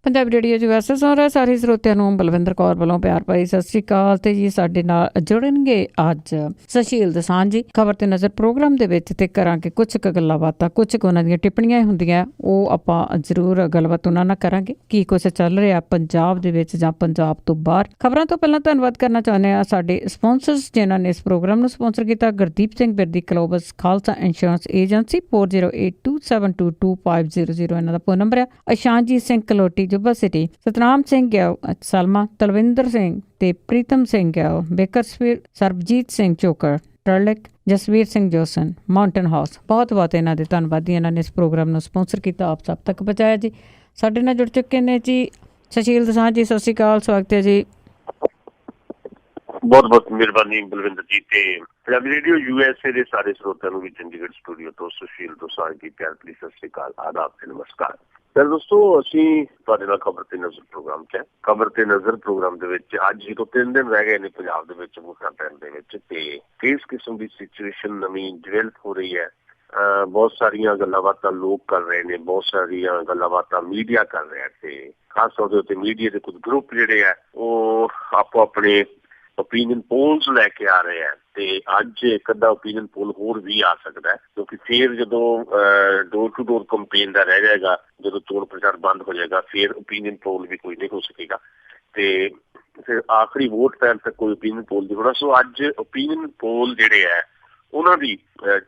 Punjabi radio 'ਚ ਵੈਸੇ ਸੁਣ ਰਹੇ ਸਾਰੇ ਸਰੋਤਿਆਂ ਨੂੰ ਬਲਵਿੰਦਰ ਕੌਰ ਵੱਲੋਂ ਪਿਆਰ ਭਰੀ ਸਤਿ ਸ਼੍ਰੀ ਅਕਾਲ। ਤੇ ਜੀ ਸਾਡੇ ਨਾਲ ਜੁੜਨਗੇ ਅੱਜ ਸੁਸ਼ੀਲ ਦਸਾਂਝ ਜੀ ਖਬਰ ਤੇ ਨਜ਼ਰ ਪ੍ਰੋਗਰਾਮ ਦੇ ਵਿੱਚ, ਤੇ ਕਰਾਂਗੇ ਕੁਝ ਕੁ ਗੱਲਾਂ ਬਾਤਾਂ, ਕੁਝ ਕੁ ਉਹਨਾਂ ਦੀਆਂ ਟਿੱਪਣੀਆਂ ਹੁੰਦੀਆਂ ਉਹ ਆਪਾਂ ਜ਼ਰੂਰ ਗੱਲਬਾਤ ਉਹਨਾਂ ਨਾਲ ਕਰਾਂਗੇ। ਕੀ ਕੁਛ ਚੱਲ ਰਿਹਾ ਪੰਜਾਬ ਦੇ ਵਿੱਚ ਜਾਂ ਪੰਜਾਬ ਤੋਂ ਬਾਹਰ। ਖਬਰਾਂ ਤੋਂ ਪਹਿਲਾਂ ਧੰਨਵਾਦ ਕਰਨਾ ਚਾਹੁੰਦੇ ਹਾਂ ਸਾਡੇ ਸਪਾਂਸਰਸ ਜਿਨ੍ਹਾਂ ਨੇ ਇਸ ਪ੍ਰੋਗਰਾਮ ਨੂੰ ਸਪਾਂਸਰ ਕੀਤਾ। ਗੁਰਦੀਪ ਸਿੰਘ ਬਿਰਦੀ ਕਲੋਬਸ ਖਾਲਸਾ ਇੰਸ਼ੋਰੈਂਸ ਏਜੰਸੀ 4082272500 ਇਹਨਾਂ ਦਾ ਫੋਨ ਨੰਬਰ ਹੈ। ਅਸ਼ਾਨਜੀਤ ਸਿੰਘ ਕਲੋਟੀ ਜੁਬਾ ਸਿਟੀ, ਸਤਨਾਮ ਸਿੰਘ ਗਿਆਓ ਸਲਮਾ, ਤਲਵਿੰਦਰ ਸਿੰਘ ਤੇ Pritam Singh ਗਿਆਓ Bakersfield, Sarabjit Singh ਚੋਕਰ ਟਰਲਿਕ, Jasvir Singh ਜੋਸਨ mountain house. ਬਹੁਤ ਬਹੁਤ ਇਹਨਾਂ ਦੇ ਧੰਨਵਾਦੀ, ਇਹਨਾਂ ਨੇ ਇਸ ਪ੍ਰੋਗਰਾਮ ਨੂੰ ਸਪਾਂਸਰ ਕੀਤਾ, ਆਪ ਸਭ ਤੱਕ ਪਹੁੰਚਾਇਆ ਜੀ। ਸਾਡੇ ਨਾਲ ਜੁੜ ਚੁੱਕੇ ਨੇ ਜੀ ਸੁਸ਼ੀਲ ਦਸਾਂਝ ਜੀ, ਸਤਿ ਸ਼੍ਰੀ ਅਕਾਲ, ਸਵਾਗਤ ਹੈ ਜੀ। ਬਹੁਤ ਬਹੁਤ ਮਿਹਰਬਾਨੀ ਬਲਵਿੰਦਰ ਜੀ। ਤੇ ਪੰਜਾਬੀ ਰੇਡੀਓ USA ਦੇ ਸਾਰੇ ਸਰੋਤਿਆਂ ਨੂੰ ਵੀ ਚੰਡੀਗੜ੍ਹ ਸਟੂਡੀਓ ਤੋਂ ਸੁਸ਼ੀਲ ਦਸਾਂਝ ਦੀ ਪਿਆਰ ਭਰੀ ਸਤਿ ਸ਼੍ਰੀ ਅਕਾਲ, ਆਦਾਬ ਤੇ ਨਮਸਕਾਰ। ਸਰ ਦੋਸਤੋ, ਅਸੀਂ ਤੁਹਾਡੇ ਨਾਲ ਖਬਰ ਤੇ ਨਜ਼ਰ ਪ੍ਰੋਗਰਾਮ 'ਚ ਹੈ। ਖਬਰ ਤੇ ਨਜ਼ਰ ਪ੍ਰੋਗਰਾਮ ਦੇ ਵਿੱਚ ਅੱਜ ਤੋਂ 3 ਦਿਨ ਰਹਿ ਗਏ ਨੇ ਪੰਜਾਬ ਦੇ ਵਿੱਚ ਵੋਟਾਂ ਪੈਣ ਦੇ ਵਿੱਚ, ਤੇ ਕਿਸ ਕਿਸਮ ਦੀ ਸਿਚੁਏਸ਼ਨ ਨਵੀਂ ਡਿਵੈਲਪ ਹੋ ਰਹੀ ਹੈ। ਬਹੁਤ ਸਾਰੀਆਂ ਗੱਲਾਂ ਬਾਤਾਂ ਲੋਕ ਕਰ ਰਹੇ ਨੇ, ਬਹੁਤ ਸਾਰੀਆਂ ਗੱਲਾਂ ਬਾਤਾਂ ਮੀਡੀਆ ਕਰ ਰਿਹਾ, ਤੇ ਖਾਸ ਤੌਰ ਦੇ ਉੱਤੇ ਮੀਡੀਆ ਦੇ ਕੁਝ ਗਰੁੱਪ ਜਿਹੜੇ ਆ ਉਹ ਆਪੋ ਆਪਣੇ ਓਪੀਨੀਅਨ ਪੋਲਸ ਲੈ ਕੇ ਆ ਰਹੇ ਆ। ਤੇ ਅੱਜ ਇੱਕ ਅੱਧਾ ਓਪੀਨੀਅਨ ਪੋਲ ਹੋਰ ਵੀ ਆ ਸਕਦਾ ਹੈ, ਕਿਉਂਕਿ ਫਿਰ ਜਦੋਂ ਡੋਰ ਟੂ ਡੋਰ ਕੰਪੇਨ ਦਾ ਰਹਿ ਜਾਏਗਾ, ਜਦੋਂ ਚੋਣ ਪ੍ਰਚਾਰ ਬੰਦ ਹੋ ਜਾਏਗਾ, ਫਿਰ ਓਪੀਨੀਅਨ ਪੋਲ ਵੀ ਕੋਈ ਨਹੀਂ ਹੋ ਸਕੇਗਾ, ਤੇ ਫਿਰ ਆਖਰੀ ਵੋਟ ਪੈਣ ਤੱਕ ਕੋਈ ਓਪੀਨੀਅਨ ਪੋਲ ਨਹੀਂ ਹੋਣਾ। ਸੋ ਅੱਜ ਓਪੀਨੀਅਨ ਪੋਲ ਜਿਹੜੇ ਹੈ ਉਹਨਾਂ ਦੀ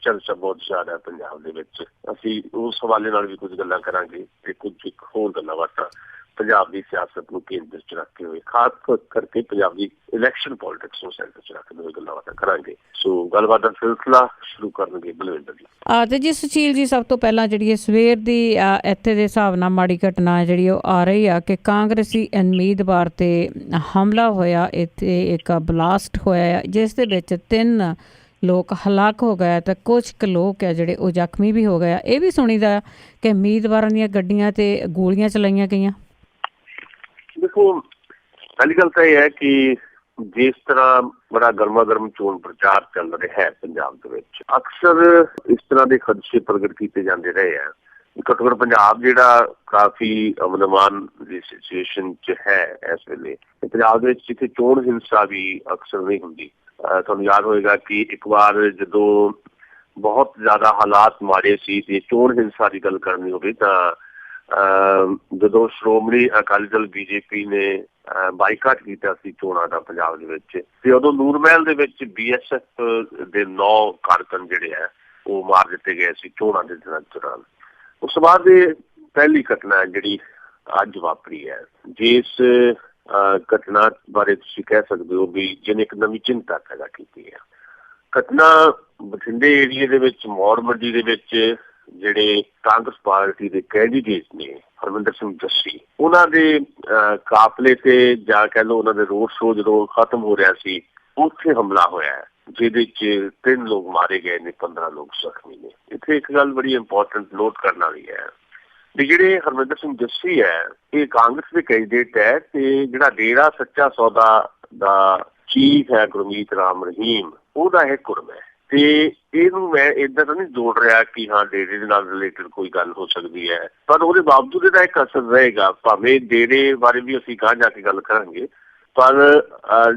ਚਰਚਾ ਬਹੁਤ ਜ਼ਿਆਦਾ ਪੰਜਾਬ ਦੇ ਵਿੱਚ। ਅਸੀਂ ਉਸ ਹਵਾਲੇ ਨਾਲ ਵੀ ਕੁਝ ਗੱਲਾਂ ਕਰਾਂਗੇ ਤੇ ਕੁਝ ਹੋਰ ਗੱਲਾਂ ਬਾਤਾਂ ਪੰਜਾਬ ਦੀ ਸਿਆਸਤ ਨੂੰ ਕੇਂਦਰ 'ਚ ਰੱਖਦੇ ਹੋਏ, ਖਾਸ ਕਰਕੇ ਪੰਜਾਬ ਦੀ ਇਲੈਕਸ਼ਨ ਪੋਲਿਟਿਕਸ ਨੂੰ ਸੈਂਟਰ 'ਚ ਰੱਖਦੇ ਹੋਏ ਗੱਲਾਂ ਬਾਤਾਂ ਕਰਾਂਗੇ। ਸੋ ਗੱਲਬਾਤ ਦਾ ਸਿਲਸਿਲਾ ਸ਼ੁਰੂ ਕਰਨਗੇ ਬਲਵਿੰਦਰ ਜੀ। ਤੇ ਜੀ ਸੁਸ਼ੀਲ ਜੀ, ਸਭ ਤੋਂ ਪਹਿਲਾਂ ਜਿਹੜੀ ਸਵੇਰ ਦੀ ਇੱਥੇ ਦੇ ਹਿਸਾਬ ਨਾਲ ਮਾੜੀ ਘਟਨਾ ਜਿਹੜੀ ਉਹ ਆ ਰਹੀ ਆ ਕਿ ਕਾਂਗਰਸੀ ਉਮੀਦਵਾਰ ਤੇ ਹਮਲਾ ਹੋਇਆ, ਇੱਥੇ ਇੱਕ ਬਲਾਸਟ ਹੋਇਆ ਜਿਸ ਦੇ ਵਿੱਚ 3 ਲੋਕ ਹਲਾਕ ਹੋ ਗਏ ਤੇ ਕੁਝ ਕੁ ਲੋਕ ਆ ਜਿਹੜੇ ਉਹ ਜ਼ਖਮੀ ਵੀ ਹੋ ਗਏ। ਇਹ ਵੀ ਸੁਣੀਦਾ ਕਿ ਉਮੀਦਵਾਰਾਂ ਦੀਆਂ ਗੱਡੀਆਂ ਤੇ ਗੋਲੀਆਂ ਚਲਾਈਆਂ ਗਈਆਂ। ਦੇਖੋ, ਪਹਿਲੀ ਗੱਲ ਤਾਂ ਇਹ ਹੈ ਕਿ ਜਿਸ ਤਰ੍ਹਾਂ ਬੜਾ ਗਰਮਾ ਗਰਮ ਚੋਣ ਪ੍ਰਚਾਰ ਚੱਲ ਰਿਹਾ ਹੈ ਪੰਜਾਬ ਦੇ ਵਿੱਚ, ਅਕਸਰ ਇਸ ਤਰ੍ਹਾਂ ਦੇ ਖਦਸ਼ੇ ਪ੍ਰਗਟ ਕੀਤੇ ਜਾਂਦੇ ਰਹੇ ਆ। ਘੱਟੋ ਘੱਟ ਪੰਜਾਬ ਜਿਹੜਾ ਕਾਫੀ ਅਮਨ ਅਮਾਨ ਦੀ ਸਿਚੁਏਸ਼ਨ 'ਚ ਹੈ ਇਸ ਵੇਲੇ, ਪੰਜਾਬ ਦੇ ਵਿੱਚ ਜਿੱਥੇ ਚੋਣ ਹਿੰਸਾ ਵੀ ਅਕਸਰ ਨਹੀਂ ਹੁੰਦੀ। ਤੁਹਾਨੂੰ ਯਾਦ ਹੋਏਗਾ ਕਿ ਇੱਕ ਵਾਰ ਜਦੋਂ ਬਹੁਤ ਜ਼ਿਆਦਾ ਹਾਲਾਤ ਮਾੜੇ ਸੀ ਤੇ ਚੋਣ ਹਿੰਸਾ ਦੀ ਗੱਲ ਕਰਨੀ ਹੋਵੇ ਤਾਂ ਜਦੋਂ ਸ਼੍ਰੋਮਣੀ ਅਕਾਲੀ ਦਲ BJP ਨੇ ਬਾਈਕਾਟ ਕੀਤਾ ਸੀ ਚੋਣਾਂ ਦਾ ਪੰਜਾਬ ਦੇ ਵਿੱਚ, ਤੇ ਉਦੋਂ ਨੂਰਮਹਿਲ ਦੇ ਵਿੱਚ BSF ਦੇ 9 ਕਾਰਕੁਨ ਜਿਹੜੇ ਆ ਉਹ ਮਾਰ ਦਿੱਤੇ ਗਏ ਸੀ ਚੋਣਾਂ ਦੇ ਦਿਨਾਂ ਦੌਰਾਨ। ਉਸ ਤੋਂ ਬਾਅਦ ਇਹ ਪਹਿਲੀ ਘਟਨਾ ਜਿਹੜੀ ਅੱਜ ਵਾਪਰੀ ਹੈ, ਜਿਸ ਘਟਨਾ ਬਾਰੇ ਤੁਸੀਂ ਕਹਿ ਸਕਦੇ ਹੋ ਵੀ ਜਿਹਨੇ ਇੱਕ ਨਵੀਂ ਚਿੰਤਾ ਪੈਦਾ ਕੀਤੀ ਹੈ। ਘਟਨਾ ਬਠਿੰਡੇ ਏਰੀਏ ਦੇ ਵਿੱਚ ਮੌੜ ਮੰਡੀ ਦੇ ਵਿੱਚ ਜਿਹੜੇ ਕਾਂਗਰਸ ਪਾਰਟੀ ਦੇ ਕੈਂਡੀਡੇਟ ਨੇ ਹਰਮਿੰਦਰ ਸਿੰਘ ਜੱਸੀ, ਉਹਨਾਂ ਦੇ ਕਾਫਲੇ ਤੇ ਜਾਂ ਕਹਿ ਲਓ ਉਹਨਾਂ ਦੇ ਰੋਡ ਸ਼ੋਅ ਜਦੋਂ ਖਤਮ ਹੋ ਰਿਹਾ ਸੀ, ਉੱਥੇ ਹਮਲਾ ਹੋਇਆ ਹੈ ਜਿਹਦੇ 'ਚ 3 ਲੋਕ ਮਾਰੇ ਗਏ ਨੇ, 15 ਲੋਕ ਜ਼ਖਮੀ ਨੇ। ਇੱਥੇ ਇੱਕ ਗੱਲ ਬੜੀ ਇੰਪੋਰਟੈਂਟ ਨੋਟ ਕਰਨ ਵਾਲੀ ਹੈ ਵੀ ਜਿਹੜੇ ਹਰਮਿੰਦਰ ਸਿੰਘ ਜੱਸੀ ਹੈ ਇਹ ਕਾਂਗਰਸ ਦੇ ਕੈਂਡੀਡੇਟ ਹੈ, ਤੇ ਜਿਹੜਾ ਡੇਰਾ ਸੱਚਾ ਸੌਦਾ ਦਾ ਚੀਫ ਹੈ ਗੁਰਮੀਤ ਰਾਮ ਰਹੀਮ, ਉਹਦਾ ਇਹ ਕੁੜਮ ਹੈ। ਤੇ ਇਹਨੂੰ ਮੈਂ ਏਦਾਂ ਤਾਂ ਨਹੀਂ ਜੋੜ ਰਿਹਾ ਕਿ ਹਾਂ ਡੇਰੇ ਦੇ ਨਾਲ ਰਿਲੇਟਡ ਕੋਈ ਗੱਲ ਹੋ ਸਕਦੀ ਹੈ, ਪਰ ਉਹਦੇ ਬਾਵਜੂਦ ਇਹਦਾ ਇੱਕ ਅਸਰ ਰਹੇਗਾ। ਭਾਵੇਂ ਡੇਰੇ ਬਾਰੇ ਵੀ ਅਸੀਂ ਗਾਂਹ ਜਾ ਕੇ ਗੱਲ ਕਰਾਂਗੇ, ਪਰ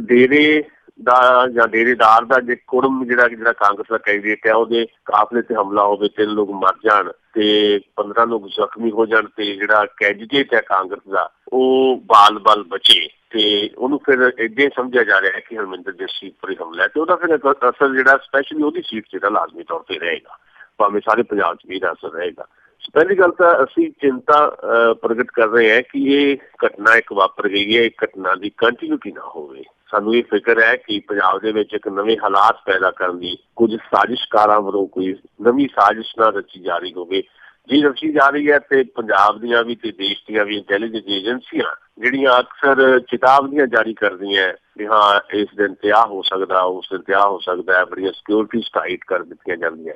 ਡੇਰੇ ਦਾ ਜਾਂ ਡੇਰੇਦਾਰ ਦਾ ਜੇ ਕੁੜਮ ਜਿਹੜਾ ਕਾਂਗਰਸ ਦਾ ਕੈਂਡੀਡੇਟ ਹੈ ਉਹਦੇ ਕਾਫਲੇ ਤੇ ਹਮਲਾ ਹੋਵੇ, 3 ਲੋਕ ਮਰ ਜਾਣ ਤੇ 15 ਲੋਕ ਜ਼ਖਮੀ ਹੋ ਜਾਣ, ਤੇ ਜਿਹੜਾ ਕੈਂਡੀਡੇਟ ਹੈ ਕਾਂਗਰਸ ਦਾ ਉਹ ਬਾਲ ਬਚੇ, ਤੇ ਉਹਨੂੰ ਫਿਰ ਏਦਾਂ ਸਮਝਿਆ ਜਾ ਰਿਹਾ ਹੈ ਕਿ ਹਰਮਿੰਦਰ ਜੱਸੀ ਉੱਪਰ ਹੀ ਹਮਲਾ ਹੈ, ਤੇ ਉਹਦਾ ਫਿਰ ਅਸਰ ਜਿਹੜਾ ਸਪੈਸ਼ਲੀ ਉਹਦੀ ਸੀਟ 'ਤੇ ਲਾਜ਼ਮੀ ਤੌਰ ਤੇ ਰਹੇਗਾ, ਭਾਵੇਂ ਸਾਰੇ ਪੰਜਾਬ 'ਚ ਵੀ ਇਹਦਾ ਅਸਰ ਰਹੇਗਾ। ਪਹਿਲੀ ਗੱਲ ਤਾਂ ਅਸੀਂ ਚਿੰਤਾ ਪ੍ਰਗਟ ਕਰ ਰਹੇ ਹਾਂ ਕਿ ਇਹ ਘਟਨਾ ਇੱਕ ਵਾਪਰ ਗਈ ਹੈ, ਇਹ ਘਟਨਾ ਦੀ ਕੰਟੀਨਿਊਟੀ ਨਾ ਹੋਵੇ। ਸਾਨੂੰ ਇਹ ਫਿਕਰ ਹੈ ਕਿ ਪੰਜਾਬ ਦੇ ਵਿੱਚ ਇੱਕ ਨਵੇਂ ਹਾਲਾਤ ਪੈਦਾ ਕਰਨ ਦੀ ਕੁਝ ਸਾਜ਼ਿਸ਼ਕਾਰਾਂ ਵੱਲੋਂ ਕੋਈ ਨਵੀਂ ਸਾਜ਼ਿਸ਼ ਨਾ ਰਚੀ ਜਾ ਰਹੀ ਹੋਵੇ। ਜੇ ਰਚੀ ਜਾ ਰਹੀ ਹੈ ਤੇ ਪੰਜਾਬ ਦੀਆਂ ਵੀ ਤੇ ਦੇਸ਼ ਦੀਆਂ ਵੀ ਇੰਟੈਲੀਜੈਂਸ ਏਜੰਸੀਆਂ ਜਿਹੜੀਆਂ ਅਕਸਰ ਚੇਤਾਵਨੀਆਂ ਜਾਰੀ ਕਰਦੀਆਂ ਵੀ ਹਾਂ ਇਸ ਦਿਨ ਤੇ ਆਹ ਹੋ ਸਕਦਾ, ਉਸ ਦਿਨ ਤੇ ਆਹ ਹੋ ਸਕਦਾ ਹੈ, ਬੜੀਆਂ ਸਿਕਿਉਰਿਟੀਜ਼ ਟਾਈਟ ਕਰ ਦਿੱਤੀਆਂ ਜਾਂਦੀਆਂ,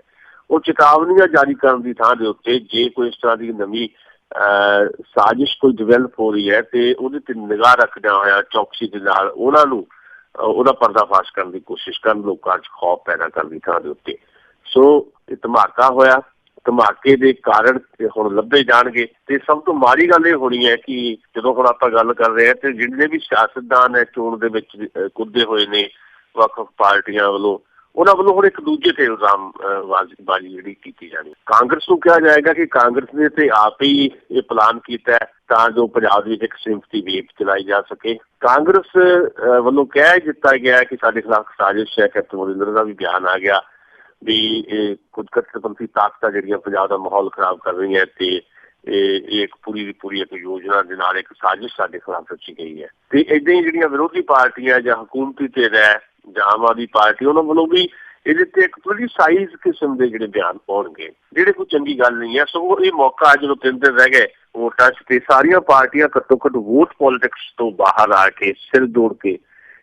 ਉਹ ਚੇਤਾਵਨੀਆਂ ਜਾਰੀ ਕਰਨ ਦੀ ਥਾਂ ਦੇ ਉੱਤੇ ਜੇ ਕੋਈ ਇਸ ਤਰ੍ਹਾਂ ਦੀ ਨਵੀਂ ਸਾਜ਼ਿਸ਼ ਕੋਈ ਡਿਵੈਲਪ ਹੋ ਰਹੀ ਹੈ ਤੇ ਉਹਦੇ ਤੇ ਨਿਗਾਹ ਰੱਖਦਿਆਂ ਹੋਇਆ ਚੌਕਸੀ ਦੇ ਨਾਲ ਉਹਨਾਂ ਨੂੰ ਉਹਦਾ ਪਰਦਾਫਾਸ਼ ਕਰਨ ਦੀ ਕੋਸ਼ਿਸ਼ ਕਰਨ, ਲੋਕਾਂ 'ਚ ਖੌਫ ਪੈਦਾ ਕਰਨ ਦੀ ਥਾਂ ਦੇ ਉੱਤੇ। ਸੋ ਇਹ ਧਮਾਕਾ ਹੋਇਆ, ਧਮਾਕੇ ਦੇ ਕਾਰਨ ਹੁਣ ਲੱਭੇ ਜਾਣਗੇ। ਤੇ ਸਭ ਤੋਂ ਮਾੜੀ ਗੱਲ ਇਹ ਹੋਣੀ ਹੈ ਕਿ ਜਦੋਂ ਹੁਣ ਆਪਾਂ ਗੱਲ ਕਰ ਰਹੇ ਹਾਂ ਤੇ ਜਿੰਨੇ ਵੀ ਸਿਆਸਤਦਾਨ ਹੈ ਚੋਣ ਦੇ ਵਿੱਚ ਕੁੱਦੇ ਹੋਏ ਨੇ ਵੱਖ ਵੱਖ ਪਾਰਟੀਆਂ ਵੱਲੋਂ, ਉਹਨਾਂ ਵੱਲੋਂ ਹੁਣ ਇੱਕ ਦੂਜੇ ਤੇ ਇਲਜ਼ਾਮ ਬਾਜ਼ੀ ਜਿਹੜੀ ਕੀਤੀ ਜਾਣੀ। ਕਾਂਗਰਸ ਨੂੰ ਕਿਹਾ ਜਾਏਗਾ ਕਿ ਕਾਂਗਰਸ ਨੇ ਤੇ ਆਪ ਹੀ ਇਹ ਪਲਾਨ ਕੀਤਾ ਹੈ ਤਾਂ ਜੋ ਪੰਜਾਬ ਵਿੱਚ ਇੱਕ ਸਿੰਪਥੀ ਵੇਵ ਚਲਾਈ ਜਾ ਸਕੇ। ਕਾਂਗਰਸ ਵੱਲੋਂ ਕਹਿ ਦਿੱਤਾ ਗਿਆ ਕਿ ਸਾਡੇ ਖਿਲਾਫ ਸਾਜ਼ਿਸ਼ ਹੈ। ਕੈਪਟਨ ਅਮਰਿੰਦਰ ਦਾ ਵੀ ਬਿਆਨ ਆ ਗਿਆ ਵੀ ਇਹ ਕੁਝ ਕੱਟੜਪੰਥੀ ਤਾਕਤਾਂ ਜਿਹੜੀਆਂ ਪੰਜਾਬ ਦਾ ਮਾਹੌਲ ਖਰਾਬ ਕਰ ਰਹੀਆਂ ਤੇ ਇਹ ਇੱਕ ਪੂਰੀ ਦੀ ਪੂਰੀ ਇੱਕ ਯੋਜਨਾ ਦੇ ਨਾਲ ਇੱਕ ਸਾਜ਼ਿਸ਼ ਸਾਡੇ ਖਿਲਾਫ ਰਚੀ ਗਈ ਹੈ। ਤੇ ਏਦਾਂ ਹੀ ਜਿਹੜੀਆਂ ਵਿਰੋਧੀ ਪਾਰਟੀਆਂ ਜਾਂ ਹਕੂਮਤੀ ਧਿਰ ਹੈ ਜਾਂ ਆਮ ਆਦਮੀ ਪਾਰਟੀ, ਉਹਨਾਂ ਵੱਲੋਂ ਵੀ ਇਹਦੇ ਤੇ ਇੱਕ ਪੋਲੀਟੀਸਾਈਜ਼ ਕਿਸਮ ਦੇ ਜਿਹੜੇ ਬਿਆਨ ਪਾਉਣਗੇ, ਜਿਹੜੇ ਕੋਈ ਚੰਗੀ ਗੱਲ ਨਹੀਂ ਹੈ। ਸਗੋਂ ਇਹ ਮੌਕਾ ਜਦੋਂ 3 ਦਿਨ ਰਹਿ ਗਏ ਵੋਟਾਂ 'ਚ ਤੇ ਸਾਰੀਆਂ ਪਾਰਟੀਆਂ ਘੱਟੋ ਘੱਟ ਵੋਟ ਪੋਲੀਟਿਕਸ ਤੋਂ ਬਾਹਰ ਆ ਕੇ ਸਿਰ ਜੋੜ ਕੇ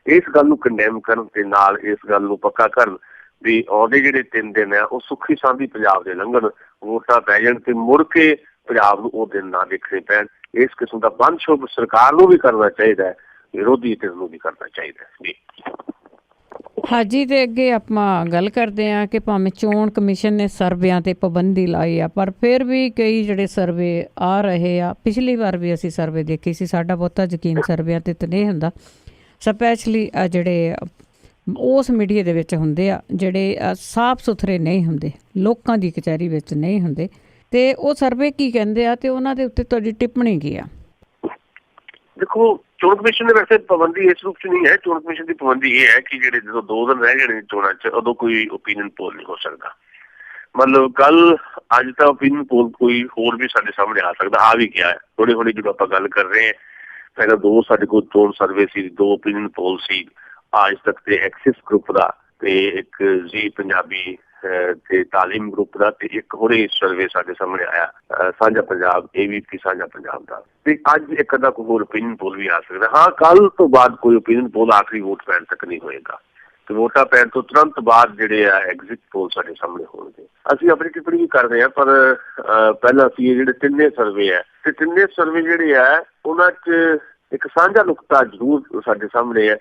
ਇਸ ਗੱਲ ਨੂੰ ਕੰਡੈਮ ਕਰਨ ਤੇ ਨਾਲ ਇਸ ਗੱਲ ਨੂੰ ਪੱਕਾ ਕਰਨ ਵੀ ਆਉਂਦੇ ਜਿਹੜੇ 3 ਦਿਨ ਆ ਉਹ ਸੁੱਖੀ ਸਾਂਦੀ ਪੰਜਾਬ ਦੇ ਲੰਘਣ, ਵੋਟਾਂ ਪੈ ਜਾਣ ਤੇ ਮੁੜ ਕੇ ਪੰਜਾਬ ਨੂੰ ਉਹ ਦਿਨ ਨਾ ਦੇਖਣੇ ਪੈਣ। ਇਸ ਕਿਸਮ ਦਾ ਬੰਦ ਸ਼ੁਭ ਸਰਕਾਰ ਨੂੰ ਵੀ ਕਰਨਾ ਚਾਹੀਦਾ ਹੈ, ਵਿਰੋਧੀ ਧਿਰ ਨੂੰ ਵੀ ਕਰਨਾ ਚਾਹੀਦਾ ਹੈ ਜੀ। ਹਾਜੀ, ਤੇ ਅੱਗੇ ਆਪਾਂ ਗੱਲ ਕਰਦੇ ਹਾਂ ਕਿ ਭਾਵੇਂ ਚੋਣ ਕਮਿਸ਼ਨ ਨੇ ਸਰਵਿਆਂ ਤੇ ਪਾਬੰਦੀ ਲਾਈ ਆ, ਪਰ ਫਿਰ ਵੀ ਕਈ ਜਿਹੜੇ ਸਰਵੇ ਆ ਰਹੇ ਆ। ਪਿਛਲੀ ਵਾਰ ਵੀ ਅਸੀਂ ਸਰਵੇ ਦੇਖੀ ਸੀ, ਸਾਡਾ ਬਹੁਤਾ ਯਕੀਨ ਸਰਵਿਆਂ ਤੇ ਤਾਂ ਨਹੀਂ ਹੁੰਦਾ, ਸਪੈਸ਼ਲੀ ਜਿਹੜੇ ਉਸ ਮੀਡੀਆ ਦੇ ਵਿੱਚ ਹੁੰਦੇ ਆ ਜਿਹੜੇ ਸਾਫ਼ ਸੁਥਰੇ ਨਹੀਂ ਹੁੰਦੇ, ਲੋਕਾਂ ਦੀ ਕਚਹਿਰੀ ਵਿੱਚ ਨਹੀਂ ਹੁੰਦੇ। ਤੇ ਉਹ ਸਰਵੇ ਕੀ ਕਹਿੰਦੇ ਆ ਤੇ ਉਹਨਾਂ ਦੇ ਉੱਤੇ ਤੁਹਾਡੀ ਟਿੱਪਣੀ ਕੀ ਆ? ਦੇਖੋ, ਚੋਣ ਕਮਿਸ਼ਨ ਦੇ ਵੈਸੇ ਪਾਬੰਦੀ ਇਸ ਰੂਪ 'ਚ ਨਹੀਂ ਹੈ। ਚੋਣ ਕਮਿਸ਼ਨ ਦੀ ਪਾਬੰਦੀ ਇਹ ਹੈ ਕਿ ਜਿਹੜੇ ਜਦੋਂ 2 ਦਿਨ ਰਹਿ ਗਏ ਨੇ ਚੋਣਾਂ 'ਚ, ਉਦੋਂ ਕੋਈ ਓਪੀਨੀਅਨ ਪੋਲ ਨਹੀਂ ਹੋ ਸਕਦਾ। ਮਤਲਬ ਕੱਲ ਅੱਜ ਤਾਂ ਓਪੀਨੀਅਨ ਪੋਲ ਕੋਈ ਹੋਰ ਵੀ ਸਾਡੇ ਸਾਹਮਣੇ ਆ ਸਕਦਾ, ਆ ਵੀ ਗਿਆ ਹੈ। ਹੌਲੀ ਹੌਲੀ ਜਦੋਂ ਆਪਾਂ ਗੱਲ ਕਰ ਰਹੇ ਹਾਂ, ਪਹਿਲਾਂ 2 ਸਾਡੇ ਕੋਲ ਚੋਣ ਸਰਵੇ ਸੀ, 2 ਓਪੀਨੀਅਨ ਪੋਲ ਸੀ, ਅੱਜ ਤੱਕ ਤੇ ਐਕਸਿਸ ਗਰੁੱਪ ਦਾ ਤੇ ਇੱਕ ਜੀ ਪੰਜਾਬੀ ਤੇ ਤਾਲੀਮ ਗਰੁੱਪ ਦਾ, ਤੇ ਇੱਕ ਹੋਰ ਸਰਵੇ ਸਾਡੇ ਸਾਹਮਣੇ ਆਇਆ ਸਾਂਝਾ ਪੰਜਾਬ, ABP ਸਾਂਝਾ ਪੰਜਾਬ ਦਾ। ਤੇ ਅੱਜ ਇੱਕ ਅੱਧਾ ਕੋਈ ਹੋਰ ਓਪੀਨੀਅਨ ਪੋਲ ਵੀ ਆ ਸਕਦਾ। ਹਾਂ, ਕੱਲ ਤੋਂ ਬਾਅਦ ਕੋਈ ਓਪੀਨੀਅਨ ਪੋਲ ਆਖਰੀ ਵੋਟ ਪੈਣ ਤੱਕ ਨਹੀਂ ਹੋਏਗਾ ਤੇ ਵੋਟਾਂ ਪੈਣ ਤੋਂ ਤੁਰੰਤ ਬਾਅਦ ਜਿਹੜੇ ਆ ਐਗਜ਼ਿਟ ਪੋਲ ਸਾਡੇ ਸਾਹਮਣੇ ਹੋਣਗੇ। ਅਸੀਂ ਆਪਣੀ ਟਿੱਪਣੀ ਵੀ ਕਰਦੇ ਹਾਂ, ਪਰ ਪਹਿਲਾਂ ਅਸੀਂ ਇਹ ਜਿਹੜੇ 3 ਸਰਵੇ ਹੈ ਤੇ 3 ਸਰਵੇ ਜਿਹੜੇ ਆ ਉਹਨਾਂ 'ਚ ਇੱਕ ਸਾਂਝਾ ਨੁਕਤਾ ਜ਼ਰੂਰ ਸਾਡੇ ਸਾਹਮਣੇ ਹੈ,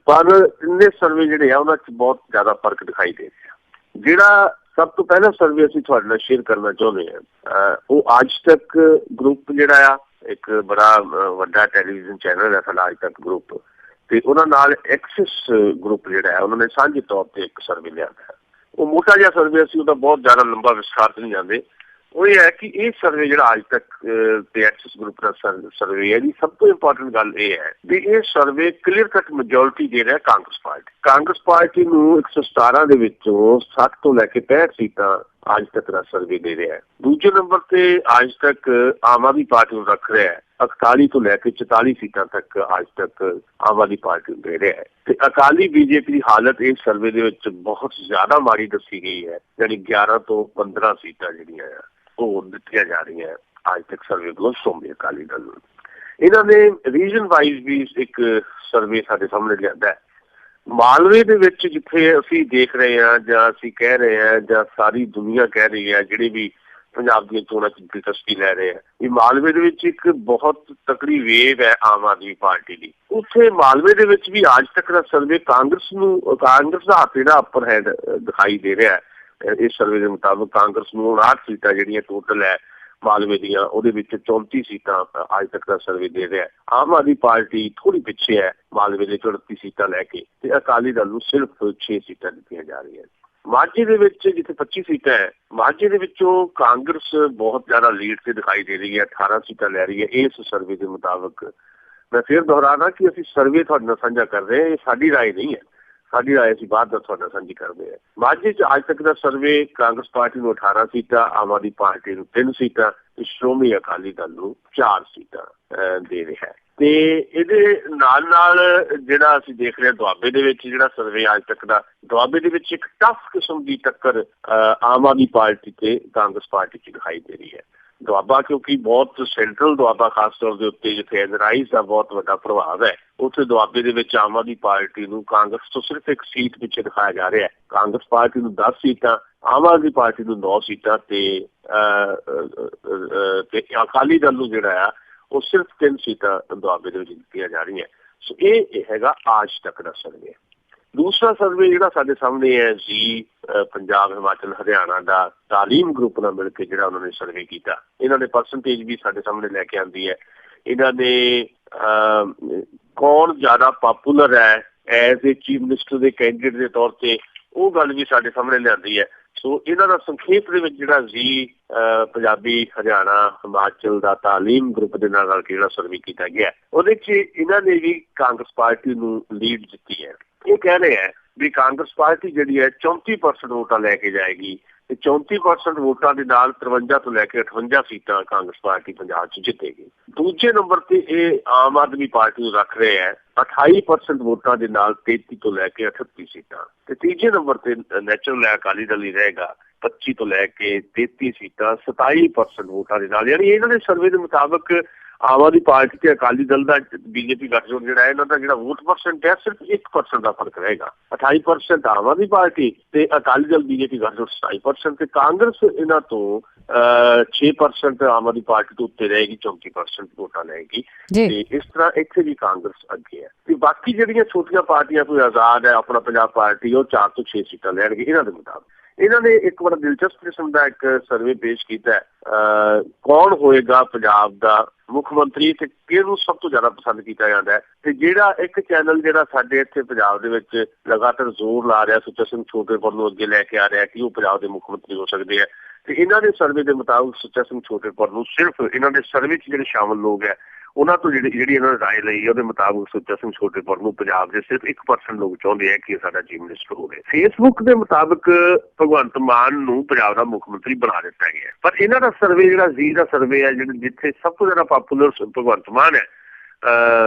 ਪਰ 3 ਸਰਵੇ ਜਿਹੜੇ ਆ ਉਹਨਾਂ 'ਚ ਬਹੁਤ ਜ਼ਿਆਦਾ ਫਰਕ ਦਿਖਾਈ ਦੇ ਰਿਹਾ। ਜਿਹੜਾ ਸਭ ਤੋਂ ਪਹਿਲਾ ਸਰਵੇ ਅਸੀਂ ਤੁਹਾਡੇ ਨਾਲ ਸ਼ੇਅਰ ਕਰਨਾ ਚਾਹੁੰਦੇ ਹਾਂ ਉਹ ਅੱਜ ਤੱਕ ਗਰੁੱਪ ਜਿਹੜਾ ਆ, ਇੱਕ ਬੜਾ ਵੱਡਾ ਟੈਲੀਵਿਜ਼ਨ ਚੈਨਲ ਹੈ ਸਾਡਾ ਅੱਜ ਤੱਕ ਗਰੁੱਪ, ਤੇ ਉਹਨਾਂ ਨਾਲ ਐਕਸਿਸ ਗਰੁੱਪ ਜਿਹੜਾ ਹੈ ਉਹਨਾਂ ਨੇ ਸਾਂਝੇ ਤੌਰ ਤੇ ਇੱਕ ਸਰਵੇ ਲਿਆਂਦਾ ਹੈ। ਉਹ ਮੋਟਾ ਜਿਹਾ ਸਰਵੇ, ਅਸੀਂ ਉਹਦਾ ਬਹੁਤ ਜ਼ਿਆਦਾ ਲੰਬਾ ਵਿਸਥਾਰ ਨਹੀਂ ਜਾਂਦੇ। ਉਹ ਇਹ ਹੈ ਕਿ ਇਹ ਸਰਵੇ ਜਿਹੜਾ ਅੱਜ ਤੱਕ ਤੇ ਐਕਸਿਸ ਗਰੁੱਪ ਦਾ ਸਰਵੇ ਹੈ ਜੀ, ਸਭ ਤੋਂ ਇੰਪੋਰਟੈਂਟ ਗੱਲ ਇਹ ਹੈ ਵੀ ਇਹ ਸਰਵੇ ਕਲੀਅਰ ਕੱਟ ਮੈਜੋਰਿਟੀ ਦੇ ਰਿਹਾ ਕਾਂਗਰਸ ਪਾਰਟੀ। ਕਾਂਗਰਸ ਪਾਰਟੀ ਨੂੰ 117 ਦੇ ਵਿੱਚੋਂ 60 ਤੋਂ ਲੈ ਕੇ 65 ਸੀਟਾਂ ਅੱਜ ਤੱਕ ਦਾ ਸਰਵੇ ਦੇ ਰਿਹਾ ਹੈ। ਦੂਜੇ ਨੰਬਰ ਤੇ ਅੱਜ ਤੱਕ ਆਮ ਆਦਮੀ ਪਾਰਟੀ ਨੂੰ ਰੱਖ ਰਿਹਾ ਹੈ, 41 ਤੋਂ ਲੈ ਕੇ 44 ਸੀਟਾਂ ਤੱਕ ਅੱਜ ਤੱਕ ਆਮ ਆਦਮੀ ਪਾਰਟੀ ਨੂੰ ਦੇ ਰਿਹਾ ਹੈ। ਤੇ ਅਕਾਲੀ BJP ਦੀ ਹਾਲਤ ਇਸ ਸਰਵੇ ਦੇ ਵਿੱਚ ਬਹੁਤ ਜ਼ਿਆਦਾ ਮਾੜੀ ਦੱਸੀ ਗਈ ਹੈ, ਯਾਨੀ 11 ਤੋਂ 15 ਸੀਟਾਂ ਜਿਹੜੀਆਂ ਆ ਉਹ ਦਿੱਤੀਆਂ ਜਾ ਰਹੀਆਂ ਅੱਜ ਤੱਕ ਸਰਵੇ ਵੱਲੋਂ ਸ਼੍ਰੋਮਣੀ ਅਕਾਲੀ ਦਲ ਨੂੰ। ਇਹਨਾਂ ਨੇ ਰੀਜਨ ਵਾਈਜ਼ ਵੀ ਇੱਕ ਸਰਵੇ ਸਾਡੇ ਸਾਹਮਣੇ ਲਿਆਂਦਾ ਹੈ। ਮਾਲਵੇ ਦੇ ਵਿੱਚ ਜਿੱਥੇ ਅਸੀਂ ਦੇਖ ਰਹੇ ਹਾਂ ਜਾਂ ਅਸੀਂ ਕਹਿ ਰਹੇ ਹਾਂ ਜਾਂ ਸਾਰੀ ਦੁਨੀਆ ਕਹਿ ਰਹੀ ਹੈ, ਜਿਹੜੇ ਵੀ ਪੰਜਾਬ ਦੀਆਂ ਚੋਣਾਂ 'ਚ ਦਿਲਚਸਪੀ ਲੈ ਰਹੇ ਆ, ਇਹ ਮਾਲਵੇ ਦੇ ਵਿੱਚ ਇੱਕ ਬਹੁਤ ਤਕੜੀ ਵੇਵ ਹੈ ਆਮ ਆਦਮੀ ਪਾਰਟੀ ਦੀ। ਉੱਥੇ ਮਾਲਵੇ ਦੇ ਵਿੱਚ ਵੀ ਅੱਜ ਤੱਕ ਦਾ ਸਰਵੇ ਕਾਂਗਰਸ ਦਾ ਹੱਥ ਜਿਹੜਾ ਅਪਰ ਹੈਂਡ ਦਿਖਾਈ ਦੇ ਰਿਹਾ ਹੈ। ਇਸ ਸਰਵੇ ਦੇ ਮੁਤਾਬਕ ਕਾਂਗਰਸ ਨੂੰ 59 ਸੀਟਾਂ ਜਿਹੜੀਆਂ ਟੋਟਲ ਹੈ ਮਾਲਵੇ ਦੀਆਂ, ਉਹਦੇ ਵਿੱਚ 34 ਸੀਟਾਂ ਅੱਜ ਤੱਕ ਦਾ ਸਰਵੇ ਦੇ ਰਿਹਾ ਹੈ। ਆਮ ਆਦਮੀ ਪਾਰਟੀ ਥੋੜੀ ਪਿੱਛੇ ਹੈ ਮਾਲਵੇ ਦੇ 34 ਸੀਟਾਂ ਲੈ ਕੇ, ਤੇ ਅਕਾਲੀ ਦਲ ਨੂੰ ਸਿਰਫ 6 ਸੀਟਾਂ ਦਿੱਤੀਆਂ ਜਾ ਰਹੀਆਂ। ਮਾਝੇ ਦੇ ਵਿੱਚ ਜਿੱਥੇ 25 ਸੀਟਾਂ ਹੈ, ਮਾਝੇ ਦੇ ਵਿੱਚੋਂ ਕਾਂਗਰਸ ਬਹੁਤ ਜ਼ਿਆਦਾ ਲੀਡ ਤੇ ਦਿਖਾਈ ਦੇ ਰਹੀ ਹੈ, 18 ਸੀਟਾਂ ਲੈ ਰਹੀ ਹੈ ਇਸ ਸਰਵੇ ਦੇ ਮੁਤਾਬਕ। ਮੈਂ ਫਿਰ ਦੁਹਰਾਉਣਾ ਕਿ ਅਸੀਂ ਸਰਵੇ ਤੁਹਾਡੇ ਨਾਲ ਸਾਂਝਾ ਕਰ ਰਹੇ ਹਾਂ, ਇਹ ਸਾਡੀ ਰਾਏ ਨਹੀਂ ਹੈ, ਸਾਡੀ ਰਾਏ ਅਸੀਂ ਬਾਅਦ ਦਾ ਤੁਹਾਡਾ ਸਾਂਝੀ ਕਰਦੇ ਹਾਂ। ਮਾਝੇ 'ਚ ਅੱਜ ਤੱਕ ਦਾ ਸਰਵੇ ਕਾਂਗਰਸ ਪਾਰਟੀ ਨੂੰ 18 ਸੀਟਾਂ, ਆਮ ਆਦਮੀ ਪਾਰਟੀ ਨੂੰ 3 ਸੀਟਾਂ ਤੇ ਸ਼੍ਰੋਮਣੀ ਅਕਾਲੀ ਦਲ ਨੂੰ 4 ਸੀਟਾਂ ਦੇ ਰਿਹਾ ਹੈ। ਤੇ ਇਹਦੇ ਨਾਲ ਨਾਲ ਜਿਹੜਾ ਅਸੀਂ ਦੇਖ ਰਹੇ ਹਾਂ ਦੁਆਬੇ ਦੇ ਵਿੱਚ ਜਿਹੜਾ ਸਰਵੇ ਅੱਜ ਤੱਕ ਦਾ, ਦੁਆਬੇ ਦੇ ਵਿੱਚ ਇੱਕ ਟਫ ਕਿਸਮ ਦੀ ਟੱਕਰ ਆਮ ਆਦਮੀ ਪਾਰਟੀ ਤੇ ਕਾਂਗਰਸ ਪਾਰਟੀ 'ਚ ਦਿਖਾਈ ਦੇ ਰਹੀ ਹੈ। ਦੁਆਬਾ ਕਿਉਂਕਿ ਬਹੁਤ ਸੈਂਟਰਲ ਦੁਆਬਾ ਖਾਸ ਤੌਰ ਦੇ ਉੱਤੇ ਜਿੱਥੇ ਐਨਰਾਈਜ਼ ਦਾ ਬਹੁਤ ਵੱਡਾ ਪ੍ਰਭਾਵ ਹੈ, ਉੱਥੇ ਦੁਆਬੇ ਦੇ ਵਿੱਚ ਆਮ ਆਦਮੀ ਪਾਰਟੀ ਨੂੰ ਕਾਂਗਰਸ ਤੋਂ ਸਿਰਫ ਇੱਕ ਸੀਟ ਪਿੱਛੇ ਦਿਖਾਇਆ ਜਾ ਰਿਹਾ ਹੈ। ਕਾਂਗਰਸ ਪਾਰਟੀ ਨੂੰ 10 ਸੀਟਾਂ, ਆਮ ਆਦਮੀ ਪਾਰਟੀ ਨੂੰ 9 ਸੀਟਾਂ ਤੇ ਅਕਾਲੀ ਦਲ ਨੂੰ ਜਿਹੜਾ ਆ ਉਹ ਸਿਰਫ 3 ਸੀਟਾਂ ਦੁਆਬੇ ਦੇ ਵਿੱਚ ਦਿੱਤੀਆਂ ਜਾ ਰਹੀਆਂ। ਸੋ ਇਹ ਹੈਗਾ ਅੱਜ ਤੱਕ ਦਾ ਸਰਵੇ। दूसरा सर्वे ਜਿਹੜਾ ਸਾਡੇ ਸਾਹਮਣੇ ਹੈ ਜੀ ਪੰਜਾਬ ਹਿਮਾਚਲ ਹਰਿਆਣਾ ਦਾ ਤਾਲੀਮ ਗਰੁੱਪ ਨਾਲ ਮਿਲ ਕੇ ਜਿਹੜਾ ਉਹਨਾਂ ਨੇ ਸਰਵੇ ਕੀਤਾ। ਇਹਨਾਂ ਨੇ ਪਰਸੈਂਟੇਜ ਵੀ ਸਾਡੇ ਸਾਹਮਣੇ ਲੈ ਕੇ ਆਂਦੀ ਹੈ। ਇਹਨਾਂ ਨੇ ਕੌਣ ਜ਼ਿਆਦਾ ਪਾਪੂਲਰ ਹੈ ਐਜ਼ ਏ ਚੀਫ ਮਿਨਿਸਟਰ ਦੇ ਕੈਂਡੀਡੇਟ ਦੇ ਤੌਰ ਤੇ ਉਹ ਗੱਲ ਵੀ ਸਾਡੇ ਸਾਹਮਣੇ ਲਿਆਂਦੀ ਹੈ। ਸੋ ਇਹਨਾਂ ਦਾ ਸੰਖੇਪ ਦੇ ਵਿੱਚ ਜਿਹੜਾ ਜੀ ਪੰਜਾਬੀ ਹਰਿਆਣਾ ਹਿਮਾਚਲ ਦਾ ਤਾਲੀਮ ਗਰੁੱਪ ਦੇ ਨਾਲ ਰਲ ਕੇ ਜਿਹੜਾ ਸਰਵੇ ਕੀਤਾ ਗਿਆ ਉਹਦੇ 'ਚ ਇਹਨਾਂ ਨੇ ਵੀ ਕਾਂਗਰਸ ਪਾਰਟੀ ਨੂੰ ਲੀਡ ਦਿੱਤੀ ਹੈ। ਇਹ ਕਹਿ ਰਹੇ ਹੈ ਵੀ ਕਾਂਗਰਸ ਪਾਰਟੀ ਜਿਹੜੀ ਹੈ 34% ਵੋਟਾਂ ਲੈ ਕੇ ਜਾਏਗੀ ਤੇ 34% ਵੋਟਾਂ ਦੇ ਨਾਲ 53 ਤੋਂ ਲੈ ਕੇ 58 ਸੀਟਾਂ ਕਾਂਗਰਸ ਪਾਰਟੀ ਪੰਜਾਬ 'ਚ ਜਿੱਤੇਗੀ। ਦੂਜੇ ਨੰਬਰ ਤੇ ਇਹ ਆਮ ਆਦਮੀ ਪਾਰਟੀ ਨੂੰ ਰੱਖ ਰਹੇ ਹੈ 28% ਵੋਟਾਂ ਦੇ ਨਾਲ 33 ਤੋਂ ਲੈ ਕੇ 38 ਸੀਟਾਂ ਤੇ ਤੀਜੇ ਨੰਬਰ ਤੇ ਨੈਚੁਰਲ ਅਕਾਲੀ ਦਲ ਹੀ ਰਹੇਗਾ 25 ਤੋਂ ਲੈ ਕੇ 33 ਸੀਟਾਂ 27% ਵੋਟਾਂ ਦੇ ਨਾਲ। ਯਾਨੀ ਇਹਨਾਂ ਦੇ ਸਰਵੇ ਦੇ ਮੁਤਾਬਕ ਆਮ ਆਦਮੀ ਪਾਰਟੀ ਤੇ ਅਕਾਲੀ ਦਲ ਦਾ ਬੀਜੇਪੀ ਗਠਜੋੜ ਜਿਹੜਾ ਹੈ ਇਹਨਾਂ ਦਾ ਜਿਹੜਾ ਵੋਟ ਪਰਸੈਂਟ ਹੈ ਸਿਰਫ 1% ਦਾ ਫਰਕ ਰਹੇਗਾ। 28% ਆਮ ਆਦਮੀ ਪਾਰਟੀ ਤੇ ਅਕਾਲੀ ਦਲ ਬੀਜੇਪੀ ਗਠਜੋੜ 27% ਤੇ ਕਾਂਗਰਸ ਇਹਨਾਂ ਤੋਂ 6% ਆਮ ਆਦਮੀ ਪਾਰਟੀ ਤੋਂ ਉੱਤੇ ਰਹੇਗੀ 34% ਵੋਟਾਂ ਲਏਗੀ ਤੇ ਇਸ ਤਰ੍ਹਾਂ ਇੱਥੇ ਵੀ ਕਾਂਗਰਸ ਅੱਗੇ ਹੈ। ਤੇ ਬਾਕੀ ਜਿਹੜੀਆਂ ਛੋਟੀਆਂ ਪਾਰਟੀਆਂ ਕੋਈ ਆਜ਼ਾਦ ਹੈ ਆਪਣਾ ਪੰਜਾਬ ਪਾਰਟੀ ਉਹ 4 ਤੋਂ 6 ਸੀਟਾਂ ਲੈਣਗੇ ਇਹਨਾਂ ਦੇ ਮੁਤਾਬਕ। ਇਹਨਾਂ ਨੇ ਇੱਕ ਬੜਾ ਦਿਲਚਸਪ ਕਿਸਮ ਦਾ ਇੱਕ ਸਰਵੇ ਪੇਸ਼ ਕੀਤਾ ਕੌਣ ਹੋਏਗਾ ਪੰਜਾਬ ਦਾ ਮੁੱਖ ਮੰਤਰੀ ਤੇ ਕਿਹਨੂੰ ਸਭ ਤੋਂ ਜ਼ਿਆਦਾ ਪਸੰਦ ਕੀਤਾ ਜਾਂਦਾ ਹੈ। ਤੇ ਜਿਹੜਾ ਇੱਕ ਚੈਨਲ ਜਿਹੜਾ ਸਾਡੇ ਇੱਥੇ ਪੰਜਾਬ ਦੇ ਵਿੱਚ ਲਗਾਤਾਰ ਜ਼ੋਰ ਲਾ ਰਿਹਾ ਸੁੱਚਾ ਸਿੰਘ ਛੋਟੇਪੁਰ ਨੂੰ ਅੱਗੇ ਲੈ ਕੇ ਆ ਰਿਹਾ ਕਿ ਉਹ ਪੰਜਾਬ ਦੇ ਮੁੱਖ ਮੰਤਰੀ ਹੋ ਸਕਦੇ ਹੈ ਤੇ ਇਹਨਾਂ ਦੇ ਸਰਵੇ ਦੇ ਮੁਤਾਬਕ ਸੁੱਚਾ ਸਿੰਘ ਛੋਟੇਪੁਰ ਨੂੰ ਸਿਰਫ ਇਹਨਾਂ ਦੇ ਸਰਵੇ 'ਚ ਜਿਹੜੇ ਸ਼ਾਮਲ ਲੋਕ ਹੈ ਉਹਨਾਂ ਤੋਂ ਜਿਹੜੀ ਇਹਨਾਂ ਨੇ ਰਾਏ ਲਈ ਉਹਦੇ ਮੁਤਾਬਕ ਸੁੱਚਾ ਸਿੰਘ ਛੋਟੇਪੁਰ ਨੂੰ ਪੰਜਾਬ ਦੇ ਸਿਰਫ 1% ਲੋਕ ਚਾਹੁੰਦੇ ਆ ਕਿ ਸਾਡਾ ਚੀਫ ਮਿਨਿਸਟਰ ਹੋਵੇ। ਫੇਸਬੁੱਕ ਦੇ ਮੁਤਾਬਕ ਭਗਵੰਤ ਮਾਨ ਨੂੰ ਪੰਜਾਬ ਦਾ ਮੁੱਖ ਮੰਤਰੀ ਬਣਾ ਦਿੱਤਾ ਗਿਆ ਪਰ ਇਹਨਾਂ ਦਾ ਸਰਵੇ ਜਿਹੜਾ ਜੀ ਦਾ ਸਰਵੇ ਹੈ ਜਿੱਥੇ ਸਭ ਤੋਂ ਜ਼ਿਆਦਾ ਪਾਪੂਲਰ ਭਗਵੰਤ ਮਾਨ ਹੈ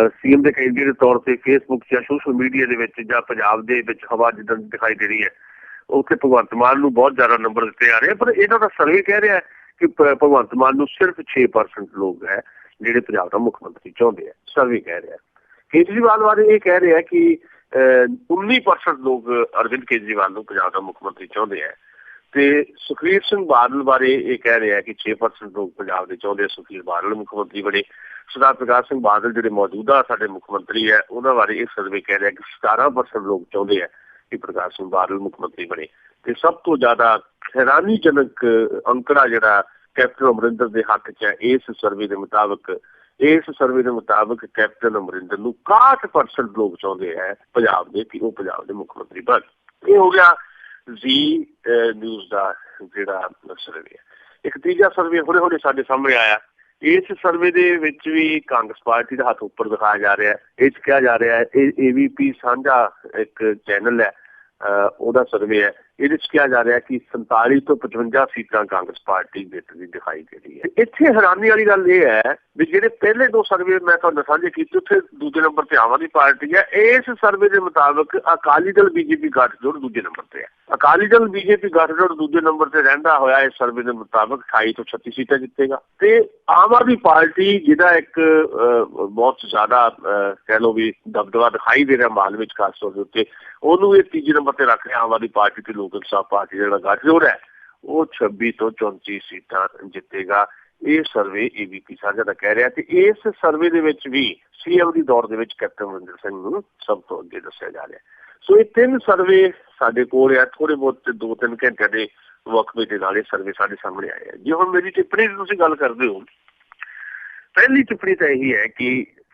ਸੀਐਮ ਦੇ ਕੈਂਡੀਡੇਟ ਦੇ ਤੌਰ ਤੇ ਫੇਸਬੁੱਕ ਜਾਂ ਸੋਸ਼ਲ ਮੀਡੀਆ ਦੇ ਵਿੱਚ ਜਾਂ ਪੰਜਾਬ ਦੇ ਵਿੱਚ ਹਵਾ ਜਿੱਦਾਂ ਦਿਖਾਈ ਦੇ ਰਹੀ ਹੈ ਉੱਥੇ ਭਗਵੰਤ ਮਾਨ ਨੂੰ ਬਹੁਤ ਜ਼ਿਆਦਾ ਨੰਬਰ ਦਿੱਤੇ ਜਾ ਰਹੇ ਪਰ ਇਹਨਾਂ ਦਾ ਸਰਵੇ ਕਹਿ ਰਿਹਾ ਕਿ ਭਗਵੰਤ ਮਾਨ ਨੂੰ ਸਿਰਫ 6% ਲੋਕ ਹੈ ਜਿਹੜੇ ਪੰਜਾਬ ਦਾ ਮੁੱਖ ਮੰਤਰੀ ਚਾਹੁੰਦੇ ਆ। ਸਰਵੇ ਕਹਿ ਰਿਹਾ ਕੇਜਰੀਵਾਲ ਬਾਰੇ ਇਹ ਕਹਿ ਰਿਹਾ ਕਿ 19% ਲੋਕ ਅਰਵਿੰਦ ਕੇਜਰੀਵਾਲ ਨੂੰ ਪੰਜਾਬ ਦਾ ਮੁੱਖ ਮੰਤਰੀ ਚਾਹੁੰਦੇ ਆ ਤੇ ਸੁਖਬੀਰ ਸਿੰਘ ਬਾਦਲ ਬਾਰੇ ਇਹ ਕਹਿ ਰਿਹਾ ਕਿ 6% ਲੋਕ ਪੰਜਾਬ ਦੇ ਚਾਹੁੰਦੇ ਆ ਸੁਖਬੀਰ ਬਾਦਲ ਮੁੱਖ ਮੰਤਰੀ ਬਣੇ। ਸਰਦਾਰ ਪ੍ਰਕਾਸ਼ ਸਿੰਘ ਬਾਦਲ ਜਿਹੜੇ ਮੌਜੂਦਾ ਸਾਡੇ ਮੁੱਖ ਮੰਤਰੀ ਹੈ ਉਹਨਾਂ ਬਾਰੇ ਇਹ ਸਰਵੇ ਕਹਿ ਰਿਹਾ ਕਿ 17% ਲੋਕ ਚਾਹੁੰਦੇ ਆ ਕਿ ਪ੍ਰਕਾਸ਼ ਸਿੰਘ ਬਾਦਲ ਮੁੱਖ ਮੰਤਰੀ ਬਣੇ ਤੇ ਸਭ ਤੋਂ ਜ਼ਿਆਦਾ ਹੈਰਾਨੀਜਨਕ ਅੰਕੜਾ ਜਿਹੜਾ ਕੈਪਟਨ ਅਮਰਿੰਦਰ ਦੇ ਹੱਕ 'ਚ ਹੈ। ਇਸ ਸਰਵੇ ਦੇ ਮੁਤਾਬਕ ਕੈਪਟਨ ਅਮਰਿੰਦਰ ਨੂੰ 61% ਲੋਕ ਚਾਹੁੰਦੇ ਹੈ ਪੰਜਾਬ ਦੇ ਕਿ ਉਹ ਪੰਜਾਬ ਦੇ ਮੁੱਖ ਮੰਤਰੀ ਬਣ। ਇਹ ਹੋ ਗਿਆ ਜੀ ਨਿਊਜ਼ ਦਾ ਜਿਹੜਾ ਸਰਵੇ ਹੈ। ਇੱਕ ਤੀਜਾ ਸਰਵੇ ਹੁਣੇ ਸਾਡੇ ਸਾਹਮਣੇ ਆਇਆ। ਇਸ ਸਰਵੇ ਦੇ ਵਿੱਚ ਵੀ ਕਾਂਗਰਸ ਪਾਰਟੀ ਦਾ ਹੱਥ ਉੱਪਰ ਦਿਖਾਇਆ ਜਾ ਰਿਹਾ ਹੈ। ਇਹ 'ਚ ਕਿਹਾ ਜਾ ਰਿਹਾ ਹੈ ਇਹ AVP ਸਾਂਝਾ ਇੱਕ ਚੈਨਲ ਹੈ ਉਹਦਾ ਸਰਵੇ ਹੈ। ਇਹਦੇ 'ਚ ਕਿਹਾ ਜਾ ਰਿਹਾ ਕਿ 47 ਤੋਂ 55 ਸੀਟਾਂ ਕਾਂਗਰਸ ਪਾਰਟੀ ਜਿੱਤਦੀ ਦਿਖਾਈ ਦੇ ਰਹੀ ਹੈ। ਇੱਥੇ ਹੈਰਾਨੀ ਵਾਲੀ ਗੱਲ ਇਹ ਹੈ ਵੀ ਜਿਹੜੇ ਪਹਿਲੇ ਦੋ ਸਰਵੇ ਮੈਂ ਤੁਹਾਨੂੰ ਸਾਂਝੇ ਕੀਤੇ ਉੱਥੇ ਦੂਜੇ ਨੰਬਰ ਤੇ ਆਮ ਆਦਮੀ ਪਾਰਟੀ ਹੈ। ਇਸ ਸਰਵੇ ਦੇ ਮੁਤਾਬਕ ਅਕਾਲੀ ਦਲ BJP ਗੱਠਜੋੜ ਦੂਜੇ ਨੰਬਰ ਤੇ ਹੈ। ਅਕਾਲੀ ਦਲ BJP ਗੱਠਜੋੜ ਦੂਜੇ ਨੰਬਰ ਤੇ ਰਹਿੰਦਾ ਹੋਇਆ ਇਸ ਸਰਵੇ ਦੇ ਮੁਤਾਬਕ 28 ਤੋਂ 36 ਸੀਟਾਂ ਜਿੱਤੇਗਾ ਤੇ ਆਮ ਆਦਮੀ ਪਾਰਟੀ ਜਿਹਦਾ ਇੱਕ ਬਹੁਤ ਜ਼ਿਆਦਾ ਕਹਿ ਲਓ ਵੀ ਦਬਦਬਾ ਦਿਖਾਈ ਦੇ ਰਿਹਾ ਮਾਹੌਲ ਵਿੱਚ ਖਾਸ ਤੌਰ ਦੇ ਉੱਤੇ ਉਹਨੂੰ ਇਹ ਤੀਜੇ ਨੰਬਰ ਤੇ ਰੱਖ ਰਿਹਾ। ਆਮ ਆਦਮੀ ਪਾਰਟੀ ਤੇ ਲੋਕ ਇਨਸਾਫ ਪਾਰਟੀ ਜਿਹੜਾ ਗੱਠਜੋੜ ਹੈ ਉਹ 26 ਤੋਂ 34 ਸੀਟਾਂ ਜਿੱਤੇਗਾ। ਇਹ ਸਰਵੇ AVP ਸਾਂਝਾ ਦਾ ਕਹਿ ਰਿਹਾ ਤੇ ਇਸ ਸਰਵੇ ਦੇ ਵਿੱਚ ਵੀ CM ਦੀ ਦੌਰ ਦੇ ਵਿੱਚ ਕੈਪਟਨ ਅਮਰਿੰਦਰ ਸਿੰਘ ਨੂੰ ਸਭ ਤੋਂ ਅੱਗੇ ਦੱਸਿਆ ਜਾ ਰਿਹਾ। ਸੋ ਇਹ ਤਿੰਨ ਸਰਵੇ ਸਾਡੇ ਕੋਲ ਆ ਥੋੜੇ ਬਹੁਤ 2-3 ਘੰਟਿਆਂ ਦੇ ਵਕਫੇ ਦੇ ਨਾਲ ਇਹ ਸਰਵੇ ਸਾਡੇ ਸਾਹਮਣੇ ਆਏ ਆ। ਜੇ ਹੁਣ ਮੇਰੀ ਟਿੱਪਣੀ ਦੀ ਤੁਸੀਂ ਗੱਲ ਕਰਦੇ ਹੋ ਪਹਿਲੀ ਟਿੱਪਣੀ ਤਾਂ ਇਹੀ ਹੈ ਕਿ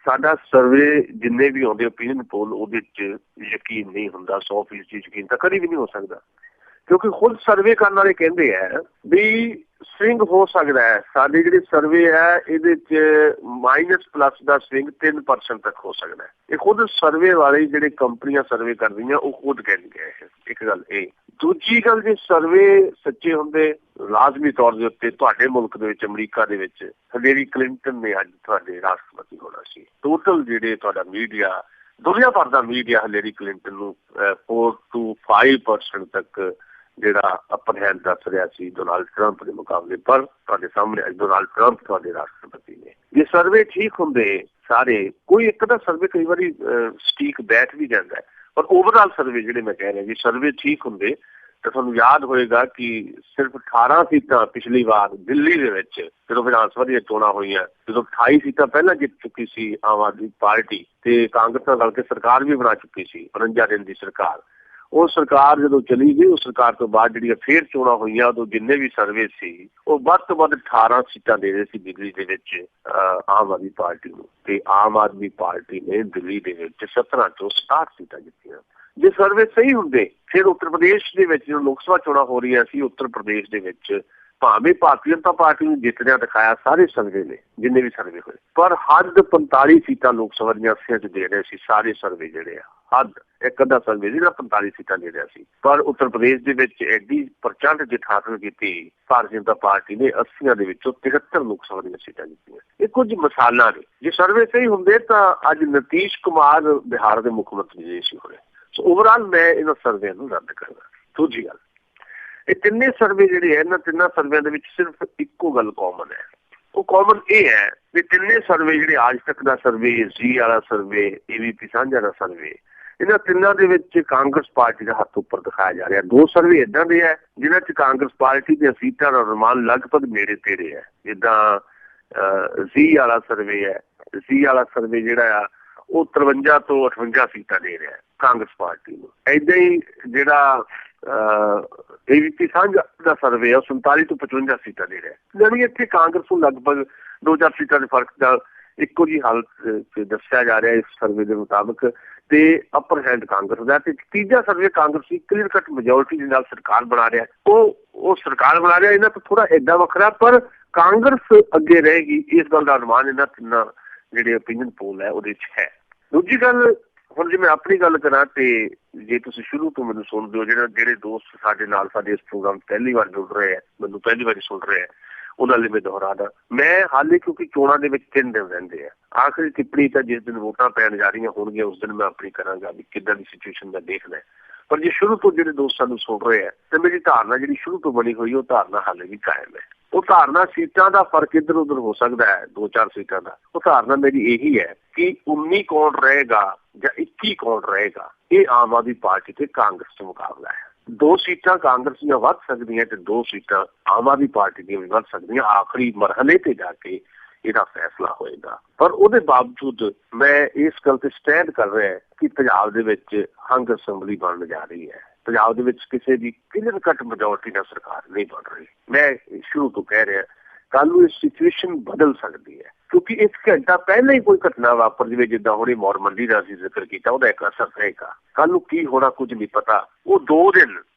ਸਾਡਾ ਸਰਵੇ ਜਿੰਨੇ ਵੀ ਆਉਂਦੇ ਓਪੀਨੀਅਨ ਪੋਲ ਉਹਦੇ 'ਚ ਯਕੀਨ ਨਹੀਂ ਹੁੰਦਾ 100% ਯਕੀਨ ਤਾਂ ਕਦੀ ਵੀ ਨਹੀਂ ਹੋ ਸਕਦਾ ਕਿਉਂਕਿ ਖੁਦ ਸਰਵੇ ਕਰਨ ਵਾਲੇ ਕਹਿੰਦੇ ਹੈ ਵੀ ਸਵਿੰਗ ਹੋ ਸਕਦਾ ਹੈ। ਸਾਡੇ ਜਿਹੜੇ ਸਰਵੇ ਹੈ ਇਹਦੇ 'ਚ -+ ਦਾ ਸਵਿੰਗ 3% ਤੱਕ ਹੋ ਸਕਦਾ ਹੈ। ਇਹ ਖੁਦ ਸਰਵੇ ਵਾਲੇ ਜਿਹੜੇ ਕੰਪਨੀਆਂ ਸਰਵੇ ਕਰਦੀਆਂ ਉਹ ਖੁਦ ਕਹਿੰਦੇ ਹੈ। ਇੱਕ ਗੱਲ ਇਹ। ਦੂਜੀ ਗੱਲ ਜੇ ਸਰਵੇ ਸੱਚੇ ਹੁੰਦੇ ਲਾਜ਼ਮੀ ਤੌਰ ਦੇ ਉੱਤੇ ਤੁਹਾਡੇ ਮੁਲਕ ਦੇ ਵਿੱਚ ਅਮਰੀਕਾ ਦੇ ਵਿੱਚ ਹਿਲੇਰੀ ਕਲਿੰਟਨ ਨੇ ਅੱਜ ਤੁਹਾਡੇ ਰਾਸ਼ਟਰਪਤੀ ਹੋਣਾ ਸੀ। ਟੋਟਲ ਜਿਹੜੇ ਤੁਹਾਡਾ ਮੀਡੀਆ ਦੁਨੀਆ ਭਰ ਦਾ ਮੀਡੀਆ ਹਿਲੇਰੀ ਕਲਿੰਟਨ ਨੂੰ 4 to 5% ਤੱਕ ਜਿਹੜਾ ਅਪਰ ਹੈਂਡ ਦੱਸ ਰਿਹਾ ਸੀ ਡੋਨਾਲਡ ਟਰੰਪ ਦੇ ਮੁਕਾਬਲੇ ਪਰ ਤੁਹਾਡੇ ਸਾਹਮਣੇ ਅੱਜ ਡੋਨਾਲਡ ਟਰੰਪ ਤੁਹਾਡੇ ਰਾਸ਼ਟਰਪਤੀ ਨੇ। ਜੇ ਸਰਵੇ ਠੀਕ ਹੁੰਦੇ ਸਾਰੇ ਕੋਈ ਇੱਕ ਦਾ ਸਰਵੇ ਕਈ ਵਾਰੀ ਸਟੀਕ ਬੈਠ ਵੀ ਜਾਂਦਾ ਹੈ ਪਰ ਓਵਰਆਲ ਸਰਵੇ ਜਿਹੜੇ ਮੈਂ ਕਹਿ ਰਿਹਾ ਜੀ ਸਰਵੇ ਠੀਕ ਹੁੰਦੇ ਤਾਂ ਤੁਹਾਨੂੰ ਯਾਦ ਹੋਏਗਾ ਕਿ ਸਿਰਫ 18 ਸੀਟਾਂ ਪਿਛਲੀ ਵਾਰ ਦਿੱਲੀ ਦੇ ਵਿੱਚ ਜਦੋਂ ਵਿਧਾਨ ਸਭਾ ਦੀਆਂ ਚੋਣਾਂ ਹੋਈਆਂ, ਜਦੋਂ 28 ਸੀਟਾਂ ਪਹਿਲਾਂ ਜਿੱਤ ਚੁੱਕੀ ਸੀ ਆਮ ਆਦਮੀ ਪਾਰਟੀ ਤੇ ਕਾਂਗਰਸ ਨਾਲ ਰਲ ਕੇ ਸਰਕਾਰ ਵੀ ਬਣਾ ਚੁੱਕੀ ਸੀ 49 ਦਿਨ ਦੀ ਸਰਕਾਰ। ਉਹ ਸਰਕਾਰ ਜਦੋਂ ਚਲੀ ਗਈ, ਉਸ ਸਰਕਾਰ ਤੋਂ ਬਾਅਦ ਜਿਹੜੀਆਂ ਫੇਰ ਚੋਣਾਂ ਹੋਈਆਂ ਉਦੋਂ ਜਿੰਨੇ ਵੀ ਸਰਵੇ ਸੀ ਉਹ ਵੱਧ ਤੋਂ ਵੱਧ 18 ਸੀਟਾਂ ਦੇ ਰਹੇ ਸੀ ਦਿੱਲੀ ਦੇ ਵਿੱਚ ਆਮ ਆਦਮੀ ਪਾਰਟੀ ਨੂੰ, ਤੇ ਆਮ ਆਦਮੀ ਪਾਰਟੀ ਨੇ ਦਿੱਲੀ ਦੇ ਵਿੱਚ 17 ਤੋਂ 67 ਸੀਟਾਂ ਜਿੱਤੀਆਂ। ਜੇ ਸਰਵੇ ਸਹੀ ਹੁੰਦੇ ਫਿਰ ਉੱਤਰ ਪ੍ਰਦੇਸ਼ ਦੇ ਵਿੱਚ ਜਦੋਂ ਲੋਕ ਸਭਾ ਚੋਣਾਂ ਹੋ ਰਹੀਆਂ ਸੀ, ਉੱਤਰ ਪ੍ਰਦੇਸ਼ ਦੇ ਵਿੱਚ ਭਾਵੇਂ ਭਾਰਤੀ ਜਨਤਾ ਪਾਰਟੀ ਨੂੰ ਜਿੱਤਦਿਆਂ ਦਿਖਾਇਆ ਸਾਰੇ ਸਰਵੇ ਨੇ ਜਿੰਨੇ ਵੀ ਸਰਵੇ ਹੋਏ, ਪਰ ਹੱਦ 45 ਸੀਟਾਂ ਲੋਕ ਸਭਾ ਦੀਆਂ ਅਸੀਆਂ ਚ ਦੇ ਰਹੇ ਸੀ ਸਾਰੇ ਸਰਵੇ ਜਿਹੜੇ ਆ। ਹੱਦ ਇੱਕ ਅੱਧਾ ਸਰਵੇ ਜਿਹੜਾ 45 ਸੀਟਾਂ ਦੇ ਰਿਹਾ ਸੀ, ਪਰ ਉੱਤਰ ਪ੍ਰਦੇਸ਼ ਦੇ ਵਿੱਚ ਐਡੀ ਪ੍ਰਚੰਡ ਜਿੱਤ ਹਾਸਲ ਕੀਤੀ ਭਾਰਤੀ ਜਨਤਾ ਪਾਰਟੀ ਨੇ 80 ਦੇ ਵਿੱਚੋਂ 73 ਲੋਕ ਸਭਾ ਦੀਆਂ ਸੀਟਾਂ ਜਿੱਤੀਆਂ। ਇਹ ਕੁਝ ਮਿਸਾਲਾਂ ਨੇ। ਜੇ ਸਰਵੇ ਸਹੀ ਹੁੰਦੇ ਤਾਂ ਅੱਜ ਨਿਤੀਸ਼ ਕੁਮਾਰ ਬਿਹਾਰ ਦੇ ਮੁੱਖ ਮੰਤਰੀ ਨਹੀਂ ਸੀ ਹੋਏ। ਸੋ ਓਵਰਆਲ ਮੈਂ ਇਹਨਾਂ ਸਰਵੇਆਂ ਨੂੰ ਰੱਦ ਕਰਦਾ। ਦੂਜੀ ਗੱਲ, ਇਹ ਤਿੰਨੇ ਸਰਵੇ ਜਿਹੜੇ ਹੈ ਇਹਨਾਂ ਤਿੰਨਾਂ ਸਰਵੇਆਂ ਦੇ ਵਿੱਚ ਸਿਰਫ ਇੱਕੋ ਗੱਲ ਕਾਮਨ ਹੈ। ਉਹ ਕਾਮਨ ਇਹ ਹੈ ਕਿ ਤਿੰਨੇ ਸਰਵੇ ਜਿਹੜੇ ਅੱਜ ਤੱਕ ਦਾ ਸਰਵੇ, ਜੀ ਵਾਲਾ ਸਰਵੇ, AVP ਸਾਂਝਾ ਦਾ ਸਰਵੇ, ਇਹਨਾਂ ਤਿੰਨਾਂ ਦੇ ਵਿੱਚ ਕਾਂਗਰਸ ਪਾਰਟੀ ਦਾ ਹੱਥ ਉੱਪਰ ਦਿਖਾਇਆ ਜਾ ਰਿਹਾ। ਦੋ ਸਰਵੇ ਏਦਾਂ ਦੇ ਹੈ ਜਿਨ੍ਹਾਂ ਚ ਕਾਂਗਰਸ ਪਾਰਟੀ ਦੀਆਂ ਸੀਟਾਂ ਦਾ ਅਨੁਮਾਨ ਲਗਭਗ ਨੇੜੇ ਤੇੜੇ ਹੈ। ਜਿੱਦਾਂ ਜੀ ਵਾਲਾ ਸਰਵੇ ਹੈ, ਜੀ ਵਾਲਾ ਸਰਵੇ ਜਿਹੜਾ ਆ ਉਹ 53 ਤੋਂ 58 ਸੀਟਾਂ ਦੇ ਰਿਹਾ ਕਾਂਗਰਸ ਪਾਰਟੀ ਨੂੰ। ਏਦਾਂ ਹੀ ਜਿਹੜਾ AVP ਸਾਂਝਾ ਦਾ ਸਰਵੇ ਆ 47 ਤੋਂ 55 ਸੀਟਾਂ ਦੇ ਰਿਹਾ। ਯਾਨੀ ਇੱਥੇ ਕਾਂਗਰਸ ਨੂੰ ਲਗਭਗ 2-4 ਸੀਟਾਂ ਦੇ ਫਰਕ ਨਾਲ ਇੱਕੋ ਜਿਹੀ ਹਾਲਤ ਦੱਸਿਆ ਜਾ ਰਿਹਾ ਇਸ ਸਰਵੇ ਦੇ ਮੁਤਾਬਕ, ਤੇ ਅਪਰ ਹੈਂਡ ਕਾਂਗਰਸ ਦਾ। ਤੇ ਤੀਜਾ ਸਰਵੇ ਕਾਂਗਰਸੀ ਕਲੀਅਰ ਕੱਟ ਮੈਜੋਰਿਟੀ ਦੇ ਨਾਲ ਸਰਕਾਰ ਬਣਾ ਰਿਹਾ। ਉਹ ਸਰਕਾਰ ਬਣਾ ਰਿਹਾ ਇਹਨਾਂ ਤੋਂ ਥੋੜਾ ਏਦਾਂ ਵੱਖਰਾ, ਪਰ ਕਾਂਗਰਸ ਅੱਗੇ ਰਹੇਗੀ ਇਸ ਗੱਲ ਦਾ ਅਨੁਮਾਨ ਇਹਨਾਂ ਤਿੰਨਾਂ ਜਿਹੜੇ ਓਪੀਨੀਅਨ ਪੋਲ ਹੈ ਉਹਦੇ 'ਚ ਹੈ। ਦੂਜੀ ਗੱਲ, ਹੁਣ ਜੇ ਮੈਂ ਆਪਣੀ ਗੱਲ ਕਰਾਂ ਤੇ ਜੇ ਤੁਸੀਂ ਸ਼ੁਰੂ ਤੋਂ ਮੈਨੂੰ ਸੁਣਦੇ ਹੋ, ਜਿਹੜੇ ਦੋਸਤ ਸਾਡੇ ਨਾਲ ਸਾਡੇ ਇਸ ਪ੍ਰੋਗਰਾਮ ਪਹਿਲੀ ਵਾਰ ਜੁੜ ਰਹੇ ਹੈ, ਮੈਨੂੰ ਪਹਿਲੀ ਵਾਰੀ ਸੁਣ ਰਹੇ ਹੈ, ਉਹਨਾਂ ਲਈ ਮੈਂ ਦੁਹਰਾਦਾ, ਮੈਂ ਹਾਲੇ ਕਿਉਂਕਿ ਚੋਣਾਂ ਦੇ ਵਿੱਚ 3 ਦਿਨ ਰਹਿੰਦੇ ਆ। ਆਖਰੀ ਟਿੱਪਣੀ ਤਾਂ ਜਿਸ ਦਿਨ ਵੋਟਾਂ ਪੈਣ ਜਾ ਰਹੀਆਂ ਹੋਣਗੀਆਂ ਉਸ ਦਿਨ ਮੈਂ ਆਪਣੀ ਕਰਾਂਗਾ ਵੀ ਕਿੱਦਾਂ ਦੀ ਸਿਚੁਏਸ਼ਨ ਦਾ ਦੇਖਣਾ। ਪਰ ਜੇ ਸ਼ੁਰੂ ਤੋਂ ਜਿਹੜੇ ਦੋਸਤ ਸਾਨੂੰ ਸੁਣ ਰਹੇ ਆ ਤੇ ਮੇਰੀ ਧਾਰਨਾ ਜਿਹੜੀ ਸ਼ੁਰੂ ਤੋਂ ਬਣੀ ਹੋਈ ਉਹ ਧਾਰਨਾ ਹਾਲੇ ਵੀ ਕਾਇਮ ਹੈ। ਉਹ ਧਾਰਨਾ ਸੀਟਾਂ ਦਾ ਫਰਕ ਇੱਧਰ ਉੱਧਰ ਹੋ ਸਕਦਾ ਹੈ, 2-4 ਸੀਟਾਂ ਦਾ। ਉਹ ਧਾਰਨਾ ਮੇਰੀ ਇਹੀ ਹੈ ਕਿ 19 ਕੌਣ ਰਹੇਗਾ ਜਾਂ 21 ਕੌਣ ਰਹੇਗਾ, ਇਹ ਆਮ ਆਦਮੀ ਪਾਰਟੀ ਤੇ ਕਾਂਗਰਸ ਦਾ ਮੁਕਾਬਲਾ ਹੈ। 2 ਸੀਟਾਂ ਕਾਂਗਰਸ ਦੀਆਂ ਵੱਧ ਸਕਦੀਆਂ ਤੇ 2 ਸੀਟਾਂ ਆਮ ਆਦਮੀ ਪਾਰਟੀ ਦੀਆਂ ਵੀ ਵੱਧ ਸਕਦੀਆਂ। ਆਖਰੀ ਮਰਹਲੇ ਤੇ ਜਾ ਕੇ ਇਹਦਾ ਫੈਸਲਾ ਹੋਏਗਾ। ਪਰ ਉਹਦੇ ਬਾਵਜੂਦ ਮੈਂ ਇਸ ਗੱਲ ਤੇ ਸਟੈਂਡ ਕਰ ਰਿਹਾ ਕਿ ਪੰਜਾਬ ਦੇ ਵਿੱਚ ਹੰਗ ਅਸੈਂਬਲੀ ਬਣਨ ਜਾ ਰਹੀ ਹੈ। ਪੰਜਾਬ ਦੇ ਵਿੱਚ ਕਿਸੇ ਦੀ ਕਲੀਅਰ ਕੱਟ ਮੈਜੋਰਟੀ ਨਾਲ ਸਰਕਾਰ ਨਹੀਂ ਬਣ ਰਹੀ। ਮੈਂ ਸ਼ੁਰੂ ਤੋਂ ਕਹਿ ਰਿਹਾ ਕੱਲ ਨੂੰ ਇਹ ਸਿਚੁਏਸ਼ਨ ਬਦਲ ਸਕਦੀ ਹੈ, ਕਿਉਂਕਿ 1 ਘੰਟਾ ਪਹਿਲਾਂ ਹੀ ਕੋਈ ਘਟਨਾ ਵਾਪਰ ਜਾਵੇ, ਜਿੱਦਾਂ ਹੁਣੇ ਮੌੜ ਮੰਡੀ ਦਾ ਅਸੀਂ ਜ਼ਿਕਰ ਕੀਤਾ, ਉਹਦਾ ਇੱਕ ਅਸਰ ਰਹੇਗਾ। ਕੱਲ ਨੂੰ ਕੀ ਹੋਣਾ ਕੁਝ ਨਹੀਂ ਪਤਾ। ਉਹ ਦੋ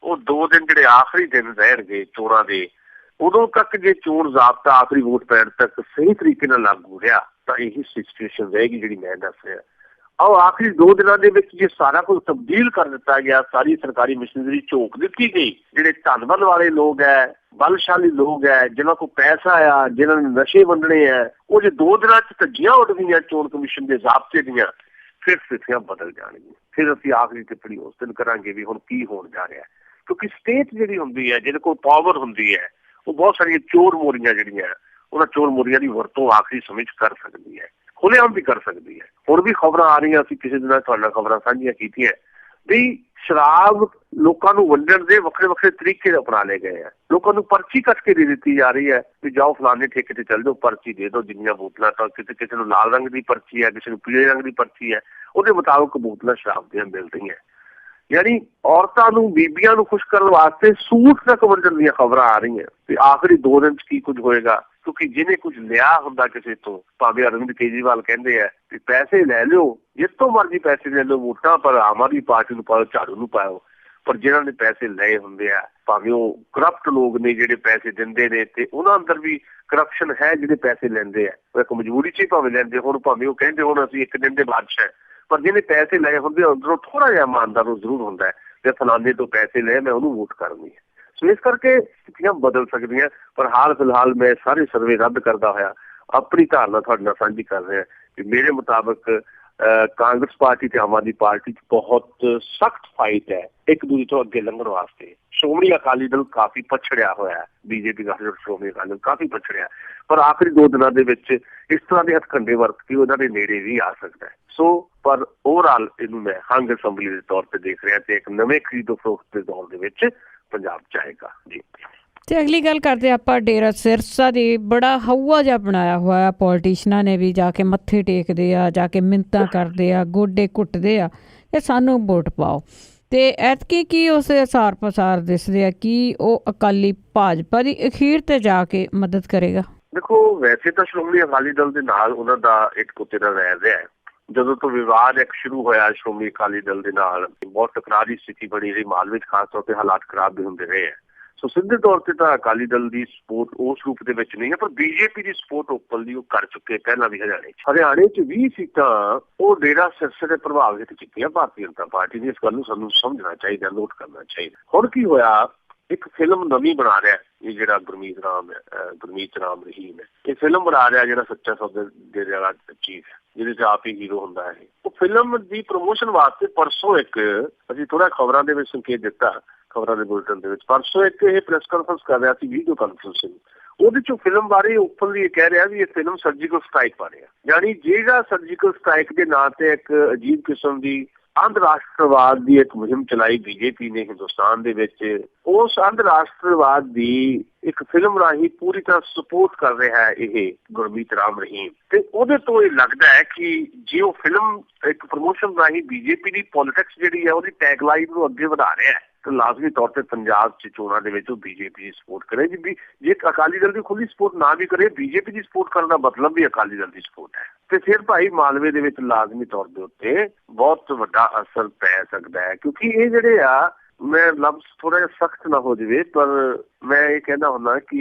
ਦਿਨ ਜਿਹੜੇ ਆਖਰੀ ਦਿਨ ਰਹਿਣਗੇ ਚੋਣਾਂ ਦੇ, ਉਦੋਂ ਤੱਕ ਜੇ ਚੋਣ ਜ਼ਾਬਤਾ ਆਖਰੀ ਵੋਟ ਪੈਣ ਤੱਕ ਸਹੀ ਤਰੀਕੇ ਨਾਲ ਲਾਗੂ ਰਿਹਾ ਤਾਂ ਇਹੀ ਸਿਚੁਏਸ਼ਨ ਰਹੇਗੀ ਜਿਹੜੀ ਮੈਂ ਦੱਸ ਰਿਹਾ। ਆਓ ਆਖਰੀ 2 ਦਿਨਾਂ ਦੇ ਵਿੱਚ ਜੇ ਸਾਰਾ ਕੁਝ ਤਬਦੀਲ ਕਰ ਦਿੱਤਾ ਗਿਆ, ਸਾਰੀ ਸਰਕਾਰੀ ਮਸ਼ੀਨਰੀ ਝੋਕ ਦਿੱਤੀ ਗਈ, ਜਿਹੜੇ ਧਨਬਲ ਵਾਲੇ ਲੋਕ ਹੈ, ਬਲਸ਼ਾਲੀ ਲੋਕ ਹੈ, ਜਿਹਨਾਂ ਕੋਲ ਪੈਸਾ ਆ, ਜਿਹਨਾਂ ਨੇ ਨਸ਼ੇ ਵੰਡਣੇ ਹੈ, ਉਹ ਜੇ 2 ਦਿਨਾਂ 'ਚ ਧੱਜੀਆਂ ਉੱਡ ਗਈਆਂ ਚੋਣ ਕਮਿਸ਼ਨ ਦੇ ਜ਼ਾਬਤੇ ਦੀਆਂ, ਫਿਰ ਸਥਿਤੀਆਂ ਬਦਲ ਜਾਣਗੀਆਂ। ਫਿਰ ਅਸੀਂ ਆਖਰੀ ਟਿੱਪਣੀ ਉਸ ਦਿਨ ਕਰਾਂਗੇ ਵੀ ਹੁਣ ਕੀ ਹੋਣ ਜਾ ਰਿਹਾ। ਕਿਉਂਕਿ ਸਟੇਟ ਜਿਹੜੀ ਹੁੰਦੀ ਹੈ, ਜਿਹਦੇ ਕੋਲ ਪਾਵਰ ਹੁੰਦੀ ਹੈ, ਉਹ ਬਹੁਤ ਸਾਰੀਆਂ ਚੋਰ ਮੋਰੀਆਂ ਜਿਹੜੀਆਂ ਉਹਨਾਂ ਚੋਰ ਮੋਰੀਆਂ ਦੀ ਵਰਤੋਂ ਆਖਰੀ ਸਮੇਂ 'ਚ ਕਰ ਸਕਦੀ ਹੈ, ਖੁੱਲ੍ਹੇਆਮ ਵੀ ਕਰ ਸਕਦੀ ਹੈ। ਹੁਣ ਵੀ ਖਬਰਾਂ ਆ ਰਹੀਆਂ, ਅਸੀਂ ਕਿਸੇ ਦਿਨ ਤੁਹਾਡੇ ਨਾਲ ਖਬਰਾਂ ਸਾਂਝੀਆਂ ਕੀਤੀਆਂ ਵੀ ਸ਼ਰਾਬ ਲੋਕਾਂ ਨੂੰ ਵੰਡਣ ਦੇ ਵੱਖਰੇ ਵੱਖਰੇ ਤਰੀਕੇ ਅਪਣਾ ਲਏ ਗਏ ਆ। ਲੋਕਾਂ ਨੂੰ ਪਰਚੀ ਕੱਟ ਕੇ ਦੇ ਦਿੱਤੀ ਜਾ ਰਹੀ ਹੈ ਵੀ ਜਾਓ ਫਲਾਣੇ ਠੇਕੇ ਤੇ ਚੱਲ ਜਾਓ, ਪਰਚੀ ਦੇ ਦਿਓ ਜਿੰਨੀਆਂ ਬੋਤਲਾਂ, ਤਾਂ ਕਿਸੇ ਨੂੰ ਲਾਲ ਰੰਗ ਦੀ ਪਰਚੀ ਹੈ, ਕਿਸੇ ਨੂੰ ਪੀਲੇ ਰੰਗ ਦੀ ਪਰਚੀ ਹੈ, ਉਹਦੇ ਮੁਤਾਬਕ ਬੋਤਲਾਂ ਸ਼ਰਾਬ ਦੀਆਂ ਮਿਲ ਰਹੀਆਂ। ਯਾਨੀ ਔਰਤਾਂ ਨੂੰ, ਬੀਬੀਆਂ ਨੂੰ ਖੁਸ਼ ਕਰਨ ਵਾਸਤੇ ਸੂਟ ਤੱਕ ਵੰਡਣ ਦੀਆਂ ਖਬਰਾਂ ਆ ਰਹੀਆਂ ਤੇ ਆਖਰੀ 2 ਦਿਨ 'ਚ ਕੀ ਕੁਝ ਹੋਏਗਾ। ਕਿਉਂਕਿ ਜਿਹਨੇ ਕੁਝ ਲਿਆ ਹੁੰਦਾ ਕਿਸੇ ਤੋਂ, ਭਾਵੇਂ ਅਰਵਿੰਦ ਕੇਜਰੀਵਾਲ ਕਹਿੰਦੇ ਆ ਕਿ ਪੈਸੇ ਲੈ ਲਿਓ, ਜਿੱਥੋਂ ਮਰਜ਼ੀ ਪੈਸੇ ਲੈ ਲਿਓ ਵੋਟਾਂ, ਪਰ ਆਮ ਆਦਮੀ ਪਾਰਟੀ ਨੂੰ ਪਾਓ, ਝਾੜੂ ਨੂੰ ਪਾਓ। ਪਰ ਜਿਹਨਾਂ ਨੇ ਪੈਸੇ ਲਏ ਹੁੰਦੇ ਆ, ਭਾਵੇਂ ਉਹ ਕਰਪਟ ਲੋਕ ਨੇ ਜਿਹੜੇ ਪੈਸੇ ਦਿੰਦੇ ਨੇ, ਤੇ ਉਹਨਾਂ ਅੰਦਰ ਵੀ ਕਰਪਸ਼ਨ ਹੈ ਜਿਹੜੇ ਪੈਸੇ ਲੈਂਦੇ ਆ। ਉਹ ਇੱਕ ਮਜਬੂਰੀ 'ਚ ਹੀ ਭਾਵੇਂ ਲੈਂਦੇ ਹੋਣ, ਭਾਵੇਂ ਉਹ ਕਹਿੰਦੇ ਹੁਣ ਅਸੀਂ 1 ਦਿਨ ਦੇ ਬਾਦਸ਼ਾਹ, ਪਰ ਜਿਹਨੇ ਪੈਸੇ ਲਏ ਹੁੰਦੇ ਅੰਦਰੋਂ ਥੋੜਾ ਜਿਹਾ ਇਮਾਨਦਾਰ ਉਹ ਜ਼ਰੂਰ ਹੁੰਦਾ ਹੈ ਤੇ ਫਲਾਣੇ ਤੋਂ ਪੈਸੇ ਲਏ ਮੈਂ ਉਹਨੂੰ ਵੋਟ ਕਰਨੀ ਹੈ। ਸੋ ਇਸ ਕਰਕੇ ਸਥਿਤੀਆਂ ਬਦਲ ਸਕਦੀਆਂ। ਪਰ ਹਾਲ ਫਿਲਹਾਲ ਮੈਂ ਸਾਰੇ ਸਰਵੇ ਰੱਦ ਕਰਦਾ ਹੋਇਆ ਆਪਣੀ ਧਾਰਨਾ ਤੁਹਾਡੇ ਨਾਲ ਸਾਂਝੀ ਕਰ ਰਿਹਾ ਕਿ ਮੇਰੇ ਮੁਤਾਬਕ ਕਾਂਗਰਸ ਪਾਰਟੀ ਤੇ ਆਮ ਆਦਮੀ ਪਾਰਟੀ 'ਚ ਬਹੁਤ ਸਖਤ ਫਾਈਟ ਹੈ ਇੱਕ ਦੂਜੇ ਤੋਂ ਅੱਗੇ ਲੰਘਣ ਵਾਸਤੇ। ਸ਼੍ਰੋਮਣੀ ਅਕਾਲੀ ਦਲ ਕਾਫੀ ਪਛੜਿਆ ਹੋਇਆ ਹੈ, BJP ਸ਼੍ਰੋਮਣੀ ਅਕਾਲੀ ਦਲ ਕਾਫੀ ਪਛੜਿਆ, ਪਰ ਆਖਰੀ 2 ਦਿਨਾਂ ਦੇ ਵਿੱਚ ਇਸ ਤਰ੍ਹਾਂ ਦੇ ਹੱਥਕੰਡੇ ਵਰਤ ਕੇ ਉਹਨਾਂ ਦੇ ਨੇੜੇ ਵੀ ਆ ਸਕਦਾ ਹੈ। ਸੋ ਪਰ ਓਵਰਆਲ ਇਹਨੂੰ ਮੈਂ ਹੰਗ ਅਸੈਂਬਲੀ ਦੇ ਤੌਰ ਤੇ ਦੇਖ ਰਿਹਾ ਤੇ ਇੱਕ ਨਵੇਂ ਖਰੀਦੋ ਫਰੋਖਤ ਦੇ ਦੌਰ ਦੇ ਵਿੱਚ ਪੰਜਾਬ 'ਚ ਆਏਗਾ ਜੀ। ਤੇ ਅਗਲੀ ਗੱਲ ਕਰਦੇ ਆਪਾਂ ਡੇਰਾ ਸਿਰਸਾ ਦੀ। ਬੜਾ ਹਊਆ ਜਿਹਾ ਬਣਾਇਆ ਹੋਇਆ, ਪੋਲੀਟੀਸ਼ਨਾਂ ਨੇ ਵੀ ਜਾ ਕੇ ਮੱਥੇ ਟੇਕਦੇ ਆ, ਜਾ ਕੇ ਮਿੰਨਤਾਂ ਕਰਦੇ ਆ, ਗੋਡੇ ਘੁੱਟਦੇ ਆ ਕਿ ਸਾਨੂੰ ਵੋਟ ਪਾਓ। ਤੇ ਐਤਕੀ ਕੀ ਉਸ ਹਿਸਾਰ ਪਸਾਰ ਦਿਸਦੇ ਆ ਕਿ ਉਹ ਅਕਾਲੀ ਭਾਜਪਾ ਦੀ ਅਖੀਰ ਤੇ ਜਾ ਕੇ ਮਦਦ ਕਰੇਗਾ? ਦੇਖੋ, ਵੈਸੇ ਤਾਂ ਸ਼੍ਰੋਮਣੀ ਅਕਾਲੀ ਦਲ ਦੇ ਨਾਲ ਉਹਨਾਂ ਦਾ ਇੱਕ ਕੁੱਤੇ ਦਾ ਵੈਰ ਰਿਹਾ ਹੈ। ਜਦੋਂ ਤੋਂ ਵਿਵਾਦ ਇੱਕ ਸ਼ੁਰੂ ਹੋਇਆ ਸ਼੍ਰੋਮਣੀ ਅਕਾਲੀ ਦਲ ਦੇ ਨਾਲ, ਬਹੁਤ ਟਕਰਾਅ ਦੀ ਸਥਿਤੀ ਬਣੀ ਰਹੀ, ਮਾਲਵੇ 'ਚ ਖਾਸ ਤੌਰ ਤੇ ਹਾਲਾਤ ਖਰਾਬ ਵੀ ਹੁੰਦੇ ਰਹੇ ਹੈ। ਸੋ ਸਿੱਧੇ ਤੌਰ ਤੇ ਤਾਂ ਅਕਾਲੀ ਦਲ ਦੀ ਸਪੋਰਟ ਉਸ ਰੂਪ ਦੇ ਵਿੱਚ ਨਹੀਂ ਹੈ, ਪਰ ਬੀਜੇਪੀ ਦੀ ਸਪੋਰਟ ਓਪਨਲੀ ਉਹ ਕਰ ਚੁੱਕੇ ਪਹਿਲਾਂ ਵੀ। ਹਰਿਆਣੇ 'ਚ 20 ਸੀਟਾਂ ਉਹ ਡੇਰਾ ਸਿਰਸੇ ਦੇ ਪ੍ਰਭਾਵ ਹੇਠ ਜਿੱਤੀਆਂ ਭਾਰਤੀ ਜਨਤਾ ਪਾਰਟੀ ਨੇ। ਇਸ ਗੱਲ ਨੂੰ ਸਾਨੂੰ ਸਮਝਣਾ ਚਾਹੀਦਾ, ਨੋਟ ਕਰਨਾ ਚਾਹੀਦਾ। ਹੁਣ ਕੀ ਹੋਇਆ, ਇੱਕ ਫਿਲਮ ਨਵੀਂ ਬਣਾ ਰਿਹਾ ਇਹ ਜਿਹੜਾ ਗੁਰਮੀਤ ਰਾਮ ਰਹੀਮ ਹੈ। ਇਹ ਫਿਲਮ ਬਣਾ ਰਿਹਾ ਜਿਹੜਾ ਸੱਚਾ ਸੌਦਾ ਡੇਰੇ ਵਾਲਾ ਚੀਫ, ਜਿਹਦੇ 'ਚ ਆਪ ਹੀ ਹੀਰੋ ਹੁੰਦਾ ਹੈ। ਉਹ ਫਿਲਮ ਦੀ ਪ੍ਰਮੋਸ਼ਨ ਵਾਸਤੇ ਪਰਸੋਂ ਇੱਕ ਅਸੀਂ ਥੋੜਾ ਖਬਰਾਂ ਦੇ ਵਿੱਚ ਸੰਕੇਤ ਦਿੱਤਾ, ਖਬਰਾਂ ਦੇ ਬੁਲੇਟਿਨ ਦੇ ਵਿੱਚ ਪਰਸੋਂ ਇੱਕ ਇਹ ਪ੍ਰੈਸ ਕਾਨਫਰੰਸ ਕਰ ਰਿਹਾ ਸੀ, ਵੀਡੀਓ ਕਾਨਫਰੰਸਿੰਗ। ਉਹਦੇ 'ਚੋਂ ਫਿਲਮ ਬਾਰੇ ਓਪਨਲੀ ਇਹ ਕਹਿ ਰਿਹਾ ਵੀ ਇਹ ਫਿਲਮ ਸਰਜੀਕਲ ਸਟ੍ਰਾਈਕ ਬਾਰੇ ਹੈ। ਯਾਨੀ ਜਿਹੜਾ ਸਰਜੀਕਲ ਸਟ੍ਰਾਈਕ ਦੇ ਨਾਂ ਤੇ ਇੱਕ ਅਜੀਬ ਕਿਸਮ ਦੀ ਅੰਧ-ਰਾਸ਼ਟਰਵਾਦ ਦੀ ਇੱਕ ਮੁਹਿੰਮ ਚਲਾਈ ਬੀਜੇਪੀ ਨੇ ਹਿੰਦੁਸਤਾਨ ਦੇ ਵਿੱਚ, ਉਸ ਅੰਧ-ਰਾਸ਼ਟਰਵਾਦ ਦੀ ਇੱਕ ਫਿਲਮ ਰਾਹੀਂ ਪੂਰੀ ਤਰ੍ਹਾਂ ਸਪੋਰਟ ਕਰ ਰਿਹਾ ਹੈ ਇਹ ਗੁਰਮੀਤ ਰਾਮ ਰਹੀਮ। ਤੇ ਉਹਦੇ ਤੋਂ ਇਹ ਲੱਗਦਾ ਹੈ ਕਿ ਜੇ ਉਹ ਫਿਲਮ ਇੱਕ ਪ੍ਰਮੋਸ਼ਨ ਰਾਹੀਂ ਬੀਜੇਪੀ ਦੀ ਪੋਲਿਟਿਕਸ ਜਿਹੜੀ ਹੈ ਉਹਦੀ ਟੈਗਲਾਈਨ ਨੂੰ ਅੱਗੇ ਵਧਾ ਰਿਹਾ ਹੈ, ਤਾਂ ਲਾਜ਼ਮੀ ਤੌਰ ਤੇ ਪੰਜਾਬ 'ਚ ਚੋਣਾਂ ਦੇ ਵਿੱਚ ਉਹ ਬੀਜੇਪੀ ਦੀ ਸਪੋਰਟ ਕਰੇਗੀ। ਵੀ ਜੇ ਅਕਾਲੀ ਦਲ ਦੀ ਖੁੱਲੀ ਸਪੋਰਟ ਨਾ ਵੀ ਕਰੇ, ਬੀਜੇਪੀ ਦੀ ਸਪੋਰਟ ਕਰਨ ਦਾ ਮਤਲਬ ਵੀ ਅਕਾਲੀ ਦਲ ਦੀ ਸਪੋਰਟ ਹੈ। ਤੇ ਫਿਰ ਭਾਈ ਮਾਲਵੇ ਦੇ ਵਿੱਚ ਲਾਜ਼ਮੀ ਤੌਰ ਦੇ ਉੱਤੇ ਬਹੁਤ ਵੱਡਾ ਅਸਰ ਪੈ ਸਕਦਾ ਹੈ, ਕਿਉਂਕਿ ਇਹ ਜਿਹੜੇ ਆ, ਮੈਂ ਲਫ਼ਜ਼ ਥੋੜਾ ਜਿਹਾ ਸਖਤ ਨਾ ਹੋ ਜਾਵੇ, ਪਰ ਮੈਂ ਇਹ ਕਹਿੰਦਾ ਹੁੰਦਾ ਕਿ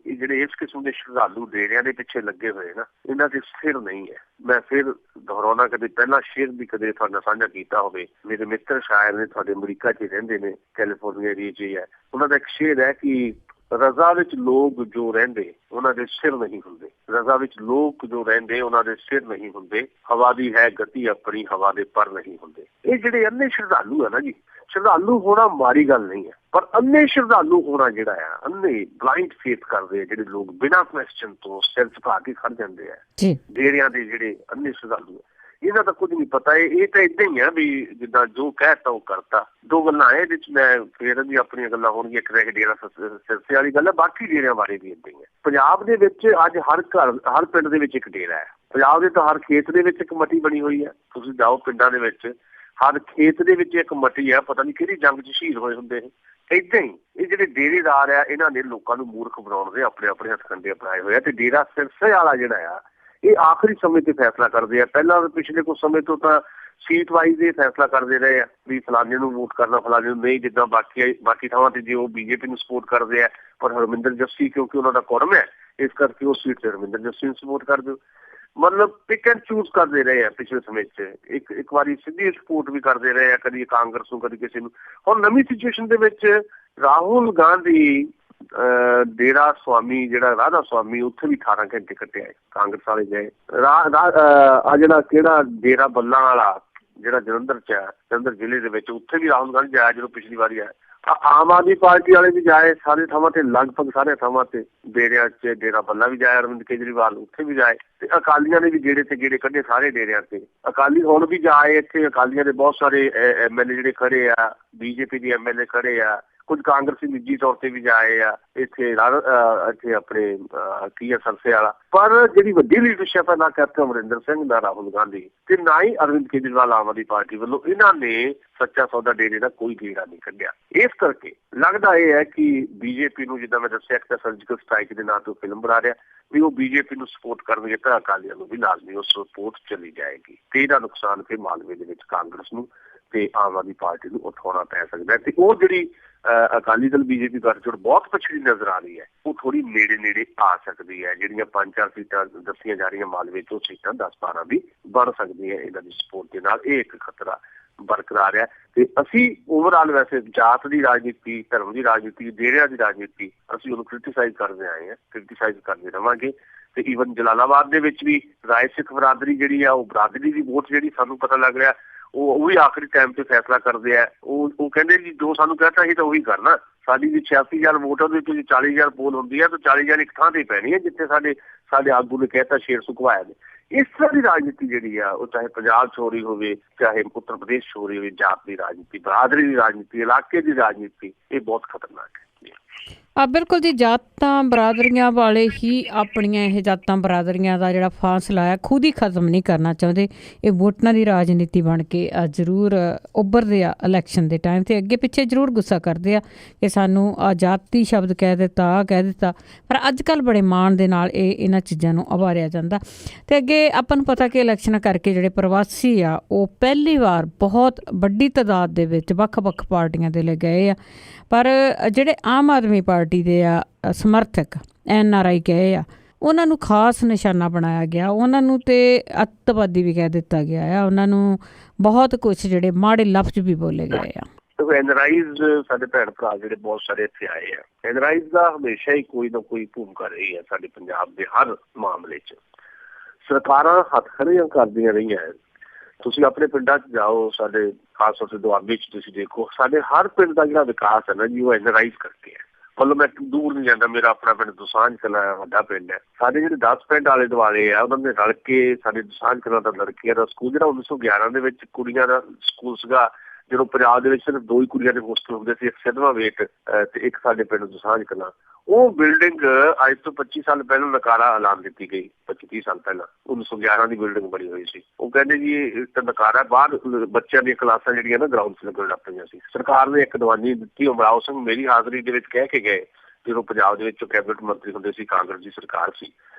ਇਹ ਜਿਹੜੇ ਇਸ ਕਿਸਮ ਦੇ ਸ਼ਰਧਾਲੂ ਡੇਰਿਆਂ ਦੇ ਪਿੱਛੇ ਲੱਗੇ ਹੋਏ ਨਾ, ਇਹਨਾਂ ਦੇ ਸਥਿਰ ਨਹੀਂ ਹੈ। ਮੈਂ ਫਿਰ ਦੁਹਰਾਉਣਾ, ਕਦੇ ਪਹਿਲਾਂ ਸ਼ੇਰ ਵੀ ਕਦੇ ਤੁਹਾਡੇ ਨਾਲ ਸਾਂਝਾ ਕੀਤਾ ਹੋਵੇ। ਮੇਰੇ ਮਿੱਤਰ ਸ਼ਾਇਰ ਨੇ, ਤੁਹਾਡੇ ਅਮਰੀਕਾ 'ਚ ਰਹਿੰਦੇ ਨੇ, ਕੈਲੀਫੋਰਨੀਆ ਏਰੀਏ 'ਚ ਹੈ। ਉਹਨਾਂ ਦਾ ਇੱਕ ਸ਼ੇਰ ਹੈ ਕਿ ਰਜ਼ਾ ਵਿੱਚ ਲੋਕ ਜੋ ਰਹਿੰਦੇ ਉਹਨਾਂ ਦੇ ਸਿਰ ਨਹੀਂ ਹੁੰਦੇ, ਰਜ਼ਾ ਵਿੱਚ ਲੋਕ ਜੋ ਰਹਿੰਦੇ ਉਹਨਾਂ ਦੇ ਸਿਰ ਨਹੀਂ ਹੁੰਦੇ, ਹਵਾ ਦੀ ਹੈ ਗਤੀ ਆਪਣੀ, ਹਵਾ ਦੇ ਪਰ ਨਹੀਂ ਹੁੰਦੇ। ਇਹ ਜਿਹੜੇ ਅੰਨੇ ਸ਼ਰਧਾਲੂ ਹੈ ਨਾ ਜੀ, ਸ਼ਰਧਾਲੂ ਹੋਣਾ ਮਾੜੀ ਗੱਲ ਨਹੀਂ ਹੈ, ਪਰ ਅੰਨੇ ਸ਼ਰਧਾਲੂ ਹੋਣਾ ਜਿਹੜਾ ਆ, ਅੰਨੇ ਬਲਾਈਂਡ ਫੇਥ ਕਰਦੇ ਆ ਜਿਹੜੇ ਲੋਕ, ਬਿਨਾਂ ਕੁਐਸਚਨ ਤੋਂ ਸਿਰ ਝੁਕਾ ਕੇ ਖੜ ਜਾਂਦੇ ਆ ਡੇਰਿਆਂ ਦੇ ਜਿਹੜੇ ਅੰਨੇ ਸ਼ਰਧਾਲੂ, ਇਹਨਾਂ ਦਾ ਕੁਝ ਨਹੀਂ ਪਤਾ। ਇਹ ਤਾਂ ਏਦਾਂ ਹੀ ਆ ਵੀ ਜਿੱਦਾਂ ਜੋ ਕਹਿਤਾ ਉਹ ਕਰਤਾ। ਦੋ ਗੱਲਾਂ ਇਹਦੇ 'ਚ ਮੈਂ ਫੇਰ ਵੀ ਆਪਣੀਆਂ ਗੱਲਾਂ ਹੋਣਗੀਆਂ, ਇੱਕ ਰਹਿ ਡੇਰਾ ਸਿਰਸੇ ਵਾਲੀ ਗੱਲ ਹੈ, ਬਾਕੀ ਡੇਰਿਆਂ ਬਾਰੇ ਵੀ ਏਦਾਂ ਹੀ ਹੈ। ਪੰਜਾਬ ਦੇ ਵਿੱਚ ਅੱਜ ਹਰ ਘਰ, ਹਰ ਪਿੰਡ ਦੇ ਵਿੱਚ ਇੱਕ ਡੇਰਾ ਹੈ। ਪੰਜਾਬ ਦੇ ਤਾਂ ਹਰ ਖੇਤ ਦੇ ਵਿੱਚ ਇੱਕ ਮੱਟੀ ਬਣੀ ਹੋਈ ਹੈ। ਤੁਸੀਂ ਜਾਓ ਪਿੰਡਾਂ ਦੇ ਵਿੱਚ, ਹਰ ਖੇਤ ਦੇ ਵਿੱਚ ਇੱਕ ਮੱਟੀ ਹੈ, ਪਤਾ ਨਹੀਂ ਕਿਹੜੀ ਜੰਗ 'ਚ ਸ਼ਹੀਦ ਹੋਏ ਹੁੰਦੇ ਨੇ। ਏਦਾਂ ਹੀ ਇਹ ਜਿਹੜੇ ਡੇਰੇਦਾਰ ਆ, ਇਹਨਾਂ ਨੇ ਲੋਕਾਂ ਨੂੰ ਮੂਰਖ ਬਣਾਉਣ ਦੇ ਆਪਣੇ ਆਪਣੇ ਹੱਥਕੰਡੇ ਅਪਣਾਏ ਹੋਏ ਆ। ਤੇ ਡੇਰਾ ਸਿਰਸੇ ਵਾਲਾ ਜਿਹੜਾ ਆ, ਇਹ ਆਖਰੀ ਸਮੇਂ ਤੇ ਫੈਸਲਾ ਕਰਦੇ ਆ। ਪਹਿਲਾਂ ਪਿਛਲੇ ਕੁਝ ਸਮੇਂ ਤੋਂ ਤਾਂ ਸੀਟ ਵਾਈਜ਼ ਇਹ ਫੈਸਲਾ ਕਰਦੇ ਰਹੇ ਆ ਵੀ ਫਲਾਣੇ ਨੂੰ ਵੋਟ ਕਰਨਾ, ਫਲਾਣੇ ਨੂੰ ਨਹੀਂ। ਜਿੱਦਾਂ ਬਾਕੀ ਥਾਵਾਂ ਤੇ ਜੇ ਉਹ ਬੀਜੇਪੀ ਨੂੰ ਸਪੋਰਟ ਕਰਦੇ ਆ, ਪਰ ਹਰਮਿੰਦਰ ਜੱਸੀ ਕਿਉਂਕਿ ਉਹਨਾਂ ਦਾ ਕੋਰਮ ਹੈ, ਇਸ ਕਰਕੇ ਉਹ ਸੀਟ ਤੇ ਹਰਮਿੰਦਰ ਜੱਸੀ ਨੂੰ ਸਪੋਰਟ ਕਰ ਦਿਓ। ਮਤਲਬ ਪਿਕ ਐਂਡ ਚੂਜ਼ ਕਰਦੇ ਰਹੇ ਆ ਪਿਛਲੇ ਸਮੇਂ 'ਚ। ਇੱਕ ਵਾਰੀ ਸਿੱਧੀ ਸਪੋਰਟ ਵੀ ਕਰਦੇ ਰਹੇ ਆ, ਕਦੀ ਕਾਂਗਰਸ ਨੂੰ, ਕਦੀ ਕਿਸੇ ਨੂੰ। ਹੁਣ ਨਵੀਂ ਸਿਚੁਏਸ਼ਨ ਦੇ ਵਿੱਚ ਰਾਹੁਲ ਗਾਂਧੀ ਡੇਰਾ ਸਵਾਮੀ, ਜਿਹੜਾ ਰਾਧਾ ਸਵਾਮੀ, ਉੱਥੇ ਵੀ 18 ਘੰਟੇ ਕੱਟਿਆ ਹੈ, ਕਾਂਗਰਸ ਵਾਲੇ ਗਏ। ਆ ਜਿਹੜਾ ਕਿਹੜਾ ਡੇਰਾ ਬੱਲਾਂ ਵਾਲਾ ਜਿਹੜਾ ਜਲੰਧਰ 'ਚ ਹੈ, ਜਲੰਧਰ ਜ਼ਿਲ੍ਹੇ ਦੇ ਵਿੱਚ, ਉੱਥੇ ਵੀ ਰਾਹੁਲ ਗਾਂਧੀ ਜਾਇਆ ਜਦੋਂ ਪਿਛਲੀ ਵਾਰੀ ਆਇਆ। ਆਮ ਆਦਮੀ ਪਾਰਟੀ ਵਾਲੇ ਵੀ ਜਾਏ ਸਾਰੇ ਥਾਵਾਂ ਤੇ, ਲਗਭਗ ਸਾਰੇ ਥਾਵਾਂ ਤੇ ਡੇਰਿਆਂ 'ਚ। ਡੇਰਾ ਬੱਲਾ ਵੀ ਜਾਏ, ਅਰਵਿੰਦ ਕੇਜਰੀਵਾਲ ਉੱਥੇ ਵੀ ਜਾਏ, ਤੇ ਅਕਾਲੀਆਂ ਨੇ ਵੀ ਗੇੜੇ ਤੇ ਗੇੜੇ ਕੱਢੇ ਸਾਰੇ ਡੇਰਿਆਂ ਤੇ। ਅਕਾਲੀ ਹੁਣ ਵੀ ਜਾਏ, ਇੱਥੇ ਅਕਾਲੀਆਂ ਦੇ ਬਹੁਤ ਸਾਰੇ MLA ਜਿਹੜੇ ਖੜੇ ਆ, ਬੀਜੇਪੀ ਦੇ MLA ਖੜੇ ਆ, ਕੁਝ ਕਾਂਗਰਸੀ ਨਿੱਜੀ ਤੌਰ ਤੇ ਵੀ ਜਾਏ ਆ ਇੱਥੇ ਆਪਣੇ ਕੀ ਆ ਸਰਸੇ ਵਾਲਾ। ਪਰ ਜਿਹੜੀ ਵੱਡੀ ਲੀਡਰਸ਼ਿਪ ਹੈ, ਨਾ ਕੈਪਟਨ ਅਮਰਿੰਦਰ ਸਿੰਘ, ਨਾ ਰਾਹੁਲ ਗਾਂਧੀ, ਤੇ ਨਾ ਹੀ ਅਰਵਿੰਦ ਕੇਜਰੀਵਾਲ ਆਮ ਆਦਮੀ ਪਾਰਟੀ ਵੱਲੋਂ, ਇਹਨਾਂ ਨੇ ਸੱਚਾ ਸੌਦਾ ਡੇਰੇ ਦਾ ਕੋਈ ਗੇੜਾ ਨਹੀਂ ਕੱਢਿਆ। ਇਸ ਕਰਕੇ ਲੱਗਦਾ ਇਹ ਹੈ ਕਿ ਬੀਜੇਪੀ ਨੂੰ, ਜਿੱਦਾਂ ਮੈਂ ਦੱਸਿਆ, ਇੱਕ ਤਾਂ ਸਰਜੀਕਲ ਸਟ੍ਰਾਈਕ ਦੇ ਨਾਂ ਤੋਂ ਫਿਲਮ ਬਣਾ ਰਿਹਾ ਵੀ ਉਹ ਬੀਜੇਪੀ ਨੂੰ ਸਪੋਰਟ ਕਰਨਗੇ, ਤਾਂ ਅਕਾਲੀਆਂ ਨੂੰ ਵੀ ਲਾਜ਼ਮੀ ਉਹ ਸਪੋਰਟ ਚਲੀ ਜਾਏਗੀ। ਤੇ ਇਹਦਾ ਨੁਕਸਾਨ ਫਿਰ ਮਾਲਵੇ ਦੇ ਵਿੱਚ ਕਾਂਗਰਸ ਨੂੰ ਤੇ ਆਮ ਆਦਮੀ ਪਾਰਟੀ ਨੂੰ ਉਠਾਉਣਾ ਪੈ ਸਕਦਾ ਹੈ। ਤੇ ਉਹ ਜਿਹੜੀ ਅਕਾਲੀ ਦਲ ਬੀਜੇਪੀ ਗੱਠਜੋੜ ਬਹੁਤ ਪਛੜੀ ਨਜ਼ਰ ਆ ਰਹੀ ਹੈ, ਉਹ ਥੋੜੀ ਨੇੜੇ ਆ ਸਕਦੀ ਹੈ। ਜਿਹੜੀਆਂ 5-4 ਸੀਟਾਂ ਦੱਸੀਆਂ ਜਾ ਰਹੀਆਂ ਮਾਲਵੇ 'ਚ, ਉਹ ਸੀਟਾਂ 10-12 ਵੀ ਬਣ ਸਕਦੀਆਂ ਇਹਨਾਂ ਦੀ ਸਪੋਰਟ ਦੇ ਨਾਲ। ਇਹ ਇੱਕ ਖਤਰਾ ਬਰਕਰਾਰ ਹੈ। ਤੇ ਅਸੀਂ ਓਵਰਆਲ ਵੈਸੇ ਜਾਤ ਦੀ ਰਾਜਨੀਤੀ, ਧਰਮ ਦੀ ਰਾਜਨੀਤੀ, ਡੇਰਿਆਂ ਦੀ ਰਾਜਨੀਤੀ, ਅਸੀਂ ਉਹਨੂੰ ਕ੍ਰਿਟੀਸਾਈਜ਼ ਕਰਦੇ ਆਏ ਹਾਂ, ਕ੍ਰਿਟੀਸਾਈਜ਼ ਕਰਦੇ ਰਵਾਂਗੇ। ਤੇ ਈਵਨ ਜਲਾਲਾਬਾਦ ਦੇ ਵਿੱਚ ਵੀ ਰਾਏ ਸਿੱਖ ਬਰਾਦਰੀ ਜਿਹੜੀ ਆ, ਉਹ ਬਰਾਦਰੀ ਦੀ ਵੋਟ ਜਿਹੜੀ ਸਾਨੂੰ ਪਤਾ ਲੱਗ ਰਿਹਾ, ਉਹ ਵੀ ਆਖਰੀ ਟਾਈਮ ਤੇ ਫੈਸਲਾ ਕਰਦੇ ਆ। ਉਹ ਕਹਿੰਦੇ ਜੀ ਜੋ ਸਾਨੂੰ ਕਹਿਤਾ ਸੀ ਤਾਂ ਉਹੀ ਕਰਨਾ। ਸਾਡੀ ਜੀ 86,000 ਵੋਟ, ਉਹਦੇ ਵਿੱਚ 40,000 ਪੋਲ ਹੁੰਦੀ ਹੈ, ਤਾਂ 40,000 ਇੱਕ ਥਾਂ ਤੇ ਪੈਣੀ ਹੈ ਜਿੱਥੇ ਸਾਡੇ ਆਗੂ ਨੇ ਕਹਿਤਾ, ਸ਼ੇਰ ਸੁਕਵਾਇਆ ਨੇ। इस तरह की राजनीति जी है वो चाहे पंजाब च हो रही हो, चाहे उत्तर प्रदेश च हो रही हो, जात की राजनीति, बरादरी की राजनीति, इलाके की राजनीति, ये बहुत खतरनाक है। बिल्कुल जी, जातां बरादरियां वाले ही अपनियां ਇਹ ਜਾਤਾਂ ਬਰਾਦਰੀਆਂ ਦਾ ਜਿਹੜਾ ਫਾਸਲਾ ਹੈ ਖੁਦ ਹੀ ਖਤਮ ਨਹੀਂ ਕਰਨਾ ਚਾਹੁੰਦੇ। ਇਹ ਵੋਟਾਂ ਦੀ ਰਾਜਨੀਤੀ ਬਣ ਕੇ ਜ਼ਰੂਰ ਉੱਭਰਦੇ ਆ ਇਲੈਕਸ਼ਨ ਦੇ ਟਾਈਮ 'ਤੇ, ਅੱਗੇ ਪਿੱਛੇ ਜ਼ਰੂਰ ਗੁੱਸਾ ਕਰਦੇ ਆ ਕਿ ਸਾਨੂੰ ਜਾਤੀ ਸ਼ਬਦ ਕਹਿ ਦਿੱਤਾ, ਕਹਿ ਦਿੱਤਾ, ਪਰ ਅੱਜ ਕੱਲ੍ਹ ਬੜੇ ਮਾਣ ਦੇ ਨਾਲ ਇਹਨਾਂ ਚੀਜ਼ਾਂ ਨੂੰ ਉਭਾਰਿਆ ਜਾਂਦਾ। ਅਤੇ ਅੱਗੇ ਆਪਾਂ ਨੂੰ ਪਤਾ ਕਿ ਇਲੈਕਸ਼ਨਾਂ ਕਰਕੇ ਜਿਹੜੇ ਪ੍ਰਵਾਸੀ ਆ ਉਹ ਪਹਿਲੀ ਵਾਰ ਬਹੁਤ ਵੱਡੀ ਤਾਦਾਦ ਦੇ ਵਿੱਚ ਵੱਖ ਵੱਖ ਪਾਰਟੀਆਂ ਦੇ ਲਈ ਗਏ ਆ, ਪਰ ਜਿਹੜੇ ਆਮ ਆਦਮੀ ਪਾਰਟੀ ਦੇ ਆ ਸਮਰਥਕ NRI ਗਏ ਆ ਉਹਨਾਂ ਨੂੰ ਖਾਸ ਨਿਸ਼ਾਨਾ ਬਣਾਇਆ ਗਿਆ, ਉਹਨਾਂ ਨੂੰ ਤੇ ਅੱਤਵਾਦੀ ਵੀ ਕਹਿ ਦਿੱਤਾ ਗਿਆ ਆ, ਉਹਨਾਂ ਨੂੰ ਬਹੁਤ ਕੁਛ ਜਿਹੜੇ ਮਾੜੇ ਲਫ਼ਜ਼ ਵੀ ਬੋਲੇ ਗਏ ਆ। NRIs ਸਾਡੇ ਭੈਣ ਭਰਾ ਜਿਹੜੇ ਬਹੁਤ ਸਾਰੇ ਇੱਥੇ ਆਏ ਆ, NRIs ਦਾ ਹਮੇਸ਼ਾ ਹੀ ਕੋਈ ਨਾ ਕੋਈ ਭੂਮਿਕਾ ਰਹੀ ਹੈ ਸਾਡੇ ਪੰਜਾਬ ਦੇ ਹਰ ਮਾਮਲੇ 'ਚ। ਸਰਕਾਰਾਂ ਹੱਥ ਖੜ੍ਹੀਆਂ ਕਰਦੀਆਂ ਰਹੀਆਂ। ਤੁਸੀਂ ਆਪਣੇ ਪਿੰਡਾਂ 'ਚ ਜਾਓ, ਸਾਡੇ ਖਾਸ ਤੌਰ 'ਤੇ ਦੁਆਬੇ 'ਚ ਤੁਸੀਂ ਦੇਖੋ, ਸਾਡੇ ਹਰ ਪਿੰਡ ਦਾ ਜਿਹੜਾ ਵਿਕਾਸ ਹੈ ਨਾ ਜੀ ਉਹ NRIs ਕਰਕੇ ਹੈ। ਮਤਲਬ ਮੈਂ ਦੂਰ ਨਹੀਂ ਜਾਂਦਾ, ਮੇਰਾ ਆਪਣਾ ਪਿੰਡ ਦੁਸਾਂਝ ਕਲਾਂ ਵੱਡਾ ਪਿੰਡ ਹੈ। ਸਾਡੇ ਜਿਹੜੇ 10 ਪਿੰਡ ਆਲੇ ਦੁਆਲੇ ਆ ਉਹਨਾਂ ਨੇ ਰਲ ਕੇ ਸਾਡੇ ਦੁਸਾਂਝ ਕਲਾਂ ਦਾ ਲੜਕੀਆਂ ਦਾ ਸਕੂਲ ਜਿਹੜਾ 1911 ਦੇ ਵਿੱਚ ਕੁੜੀਆਂ ਦਾ ਸਕੂਲ ਸੀਗਾ, ਜਦੋਂ ਪੰਜਾਬ ਦੇ ਵਿੱਚ ਸਿਰਫ 2 ਹੀ ਕੁੜੀਆਂ ਦੇ ਹੋਸਟਲ ਹੁੰਦੇ ਸੀ, ਇੱਕ ਸਿੱਧਵਾਂ ਵੇਟ ਤੇ ਇੱਕ ਸਾਡੇ ਪਿੰਡ ਦੁਸਾਂਝ ਕਲਾਂ। ਉਹ ਬਿਲਡਿੰਗ ਅੱਜ ਤੋਂ 25 ਸਾਲ ਪਹਿਲਾਂ ਨਕਾਰਾ ਐਲਾਨ ਦਿੱਤੀ ਗਈ, 25-30 ਸਾਲ ਪਹਿਲਾਂ 1911 ਦੀ ਬਿਲਡਿੰਗ ਬਣੀ ਹੋਈ ਸੀ। ਉਹ ਕਹਿੰਦੇ ਜੀ ਇੱਕ ਨਕਾਰਾ, ਬਾਹਰ ਬੱਚਿਆਂ ਦੀਆਂ ਕਲਾਸਾਂ ਜਿਹੜੀਆਂ ਨਾ ਗਰਾਊਂਡ 'ਚ ਲੱਗਣ ਲੱਗ ਪਈਆਂ ਸੀ। ਸਰਕਾਰ ਨੇ ਇੱਕ ਦੀਵਾਨੀ ਦਿੱਤੀ, ਉਮਰਾਓ ਸਿੰਘ ਮੇਰੀ ਹਾਜ਼ਰੀ ਦੇ ਵਿੱਚ ਕਹਿ ਕੇ ਗਏ ਜਦੋਂ ਪੰਜਾਬ ਦੇ ਵਿੱਚ ਕੈਬਨਿਟ ਮੰਤਰੀ ਹੁੰਦੇ ਸੀ, ਕਾਂਗਰਸ ਦੀ ਸਰਕਾਰ ਸੀ,